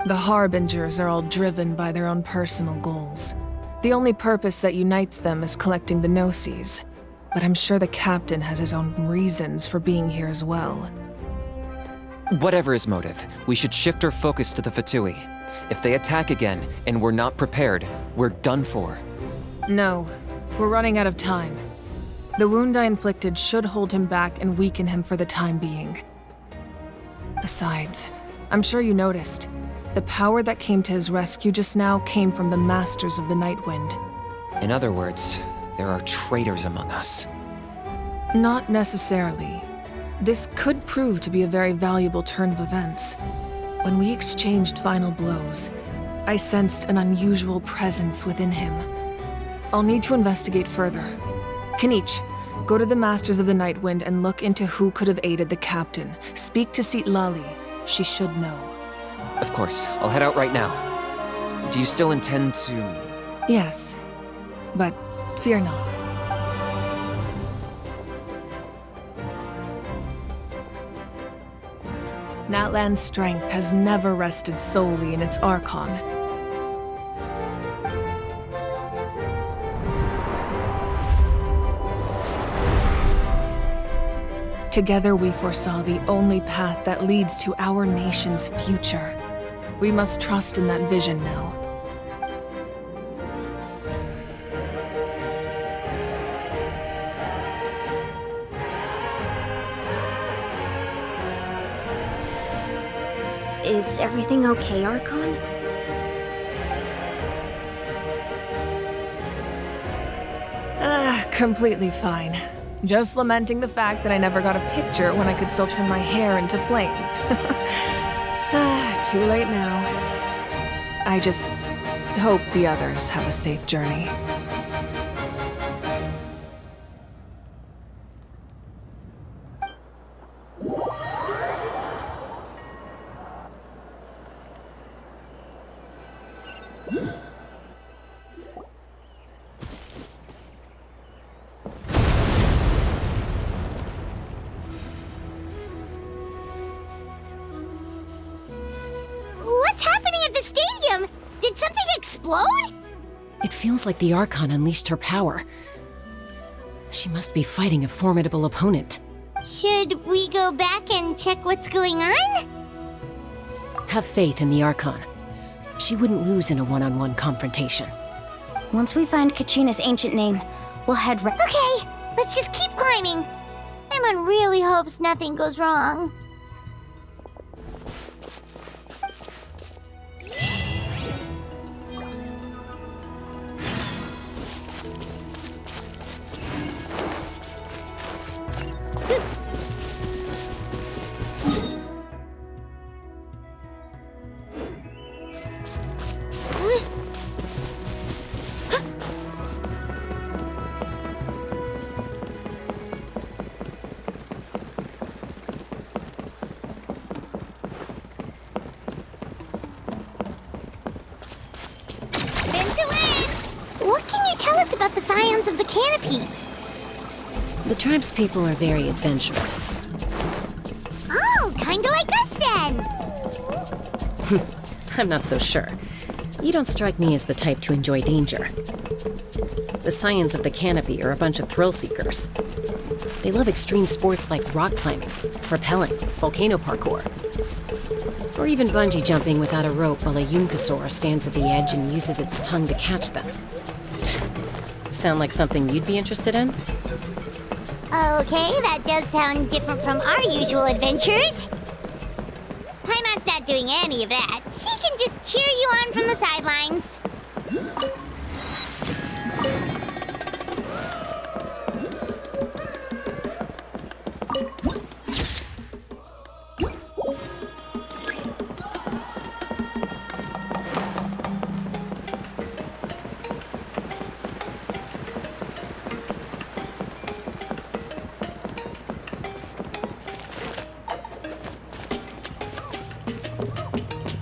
The Harbingers are all driven by their own personal goals. The only purpose that unites them is collecting the Gnosis. But I'm sure the captain has his own reasons for being here as well. Whatever his motive, we should shift our focus to the Fatui. If they attack again and we're not prepared, we're done for. No, we're running out of time. The wound I inflicted should hold him back and weaken him for the time being. Besides, I'm sure you noticed, the power that came to his rescue just now came from the Masters of the Night Wind. In other words, there are traitors among us. Not necessarily. This could prove to be a very valuable turn of events. When we exchanged final blows, I sensed an unusual presence within him. I'll need to investigate further. Kanich, go to the Masters of the Night Wind and look into who could have aided the captain. Speak to Sitlali. She should know. Of course, I'll head out right now. Do you still intend to... Yes, but fear not. Natlan's strength has never rested solely in its Archon. Together we foresaw the only path that leads to our nation's future. We must trust in that vision now. Is everything okay, Archon? Completely fine. Just lamenting the fact that I never got a picture when I could still turn my hair into flames. Too late now. I just hope the others have a safe journey. What's happening at the stadium? Did something explode? It feels like the Archon unleashed her power. She must be fighting a formidable opponent. Should we go back and check what's going on? Have faith in the Archon. She wouldn't lose in a one-on-one confrontation. Once we find Kachina's ancient name, we'll head right. Okay, let's just keep climbing. Emon really hopes nothing goes wrong. What can you tell us about the Scions of the Canopy? The tribe's people are very adventurous. Oh, kinda like us then. I'm not so sure. You don't strike me as the type to enjoy danger. The Scions of the Canopy are a bunch of thrill seekers. They love extreme sports like rock climbing, rappelling, volcano parkour, or even bungee jumping without a rope while a Yunkasaur stands at the edge and uses its tongue to catch them. Sound like something you'd be interested in? Okay, that does sound different from our usual adventures. Paimon's not doing any of that. She can can just cheer you on from the sidelines.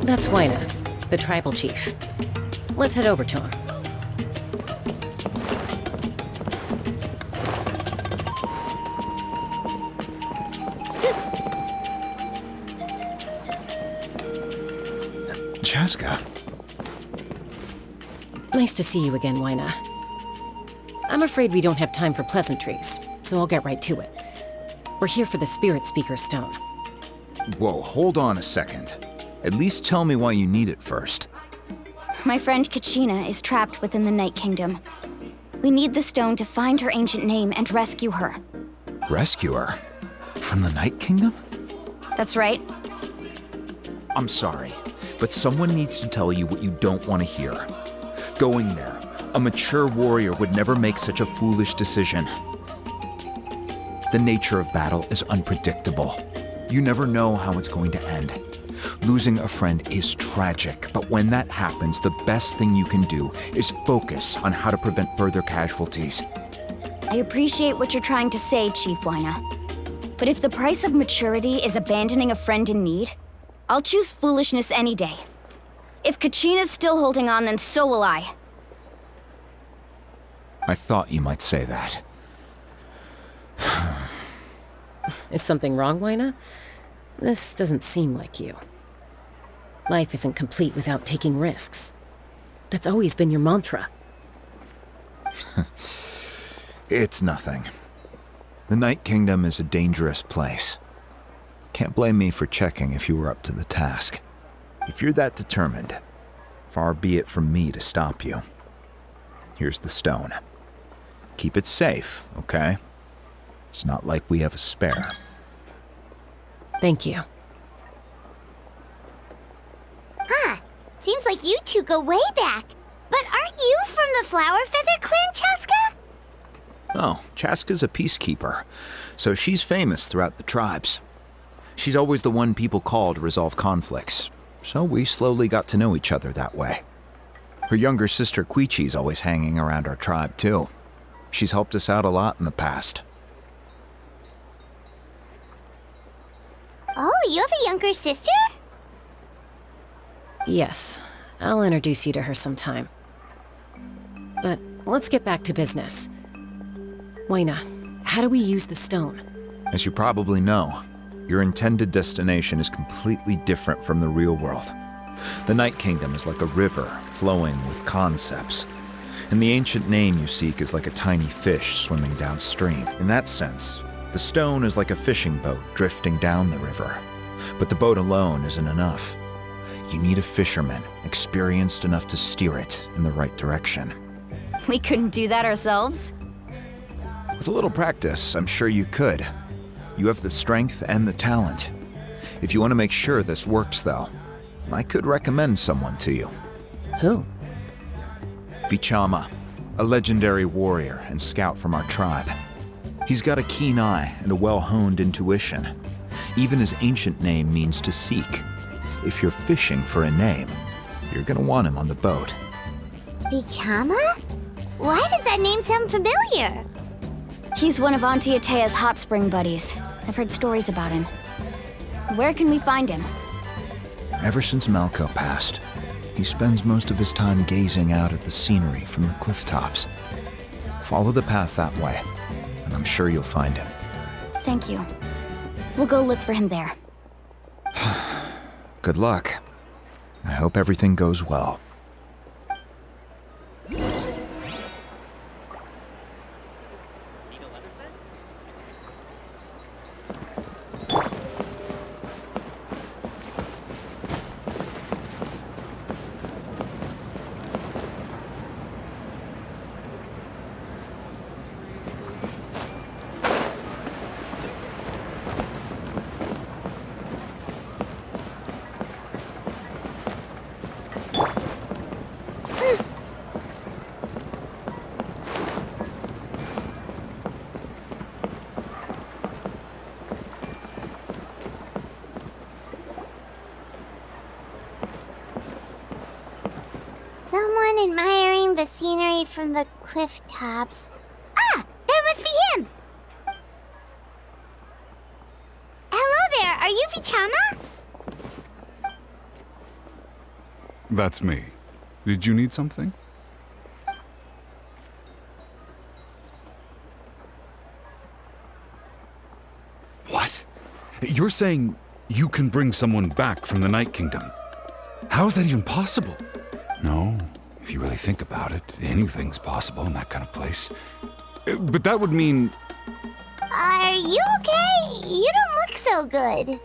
That's Wyna, the tribal chief. Let's head over to him. Chaska. Nice to see you again, Wyna. I'm afraid we don't have time for pleasantries, so I'll get right to it. We're here for the Spirit Speaker Stone. Whoa, hold on a second. At least tell me why you need it first. My friend Kachina is trapped within the Night Kingdom. We need the stone to find her ancient name and rescue her. Rescue her? From the Night Kingdom? That's right. I'm sorry, but someone needs to tell you what you don't want to hear. Going there, a mature warrior would never make such a foolish decision. The nature of battle is unpredictable. You never know how it's going to end. Losing a friend is tragic, but when that happens, the best thing you can do is focus on how to prevent further casualties. I appreciate what you're trying to say, Chief Wyna. But if the price of maturity is abandoning a friend in need, I'll choose foolishness any day. If Kachina's still holding on, then so will I. I thought you might say that. Is something wrong, Wyna? This doesn't seem like you. Life isn't complete without taking risks. That's always been your mantra. It's nothing. The Night Kingdom is a dangerous place. Can't blame me for checking if you were up to the task. If you're that determined, far be it from me to stop you. Here's the stone. Keep it safe, okay? It's not like we have a spare. Thank you. Huh. Seems like you two go way back. But aren't you from the Flower Feather Clan, Chaska? Oh, Chaska's a peacekeeper, so she's famous throughout the tribes. She's always the one people call to resolve conflicts, so we slowly got to know each other that way. Her younger sister Quichi's always hanging around our tribe, too. She's helped us out a lot in the past. Oh, you have a younger sister? Yes, I'll introduce you to her sometime. But let's get back to business. Wyna, how do we use the stone? As you probably know, your intended destination is completely different from the real world. The Night Kingdom is like a river flowing with concepts, and the ancient name you seek is like a tiny fish swimming downstream. In that sense, the stone is like a fishing boat drifting down the river, but the boat alone isn't enough. You need a fisherman experienced enough to steer it in the right direction. We couldn't do that ourselves? With a little practice, I'm sure you could. You have the strength and the talent. If you want to make sure this works, though, I could recommend someone to you. Who? Vichama, a legendary warrior and scout from our tribe. He's got a keen eye and a well-honed intuition. Even his ancient name means to seek. If you're fishing for a name, you're gonna want him on the boat. Vichama? Why does that name sound familiar? He's one of Auntie Atea's hot spring buddies. I've heard stories about him. Where can we find him? Ever since Malco passed, he spends most of his time gazing out at the scenery from the cliff tops. Follow the path that way, and I'm sure you'll find him. Thank you. We'll go look for him there. Good luck. I hope everything goes well. Someone admiring the scenery from the cliff tops. Ah! That must be him! Hello there, are you Vichama? That's me. Did you need something? What? You're saying you can bring someone back from the Night Kingdom? How is that even possible? No, if you really think about it, anything's possible in that kind of place. But that would mean... Are you okay? You don't look so good.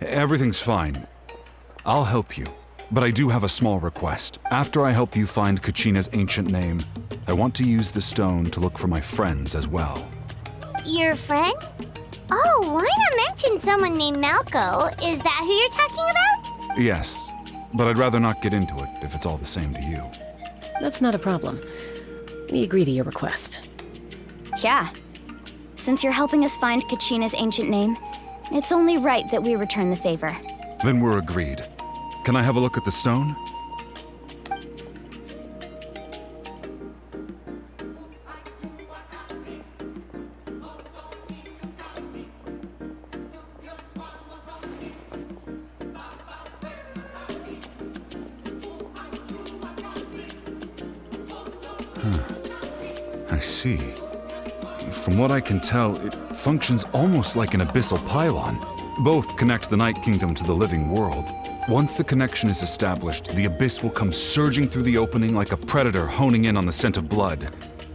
Everything's fine. I'll help you, but I do have a small request. After I help you find Kachina's ancient name, I want to use the stone to look for my friends as well. Your friend? Oh, why not mention someone named Malco? Is that who you're talking about? Yes, but I'd rather not get into it if it's all the same to you. That's not a problem. We agree to your request. Yeah. Since you're helping us find Kachina's ancient name, it's only right that we return the favor. Then we're agreed. Can I have a look at the stone? I see. From what I can tell, it functions almost like an abyssal pylon. Both connect the Night Kingdom to the living world. Once the connection is established, the abyss will come surging through the opening like a predator honing in on the scent of blood.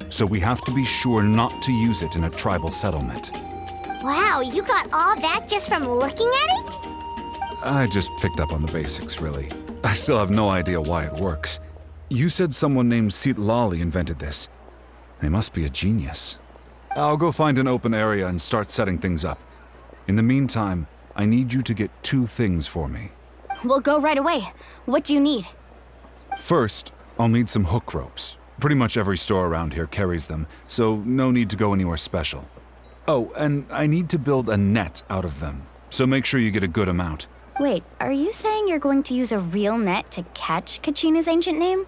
So we have to be sure not to use it in a tribal settlement. Wow, you got all that just from looking at it? I just picked up on the basics, really. I still have no idea why it works. You said someone named Sitlali invented this. They must be a genius. I'll go find an open area and start setting things up. In the meantime, I need you to get 2 things for me. We'll go right away. What do you need? First, I'll need some hook ropes. Pretty much every store around here carries them, so no need to go anywhere special. Oh, and I need to build a net out of them, so make sure you get a good amount. Wait, are you saying you're going to use a real net to catch Kachina's ancient name?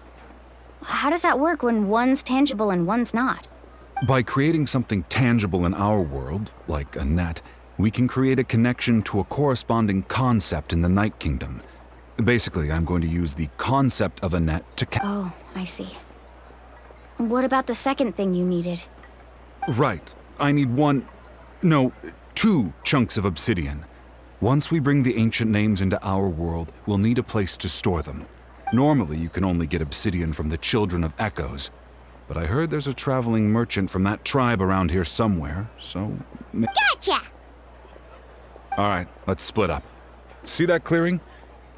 How does that work when one's tangible and one's not? By creating something tangible in our world, like a net, we can create a connection to a corresponding concept in the Night Kingdom. Basically, I'm going to use the concept of a net to Oh, I see. What about the second thing you needed? Right. I need 2 chunks of obsidian. Once we bring the ancient names into our world, we'll need a place to store them. Normally, you can only get obsidian from the Children of Echoes, but I heard there's a traveling merchant from that tribe around here somewhere, so... Gotcha! Alright, let's split up. See that clearing?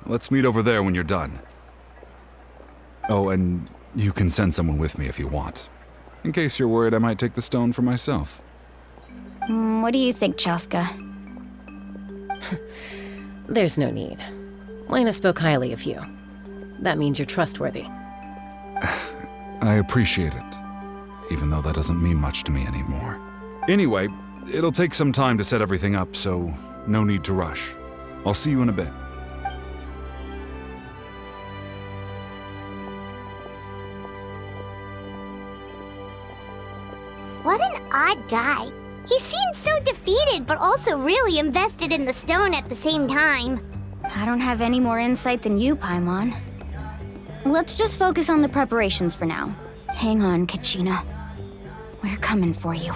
Let's meet over there when you're done. Oh, and you can send someone with me if you want. In case you're worried I might take the stone for myself. What do you think, Chaska? There's no need. Lena spoke highly of you. That means you're trustworthy. I appreciate it, even though that doesn't mean much to me anymore. Anyway, it'll take some time to set everything up, so no need to rush. I'll see you in a bit. What an odd guy. He seems so defeated, but also really invested in the stone at the same time. I don't have any more insight than you, Paimon. Let's just focus on the preparations for now. Hang on, Kachina. We're coming for you.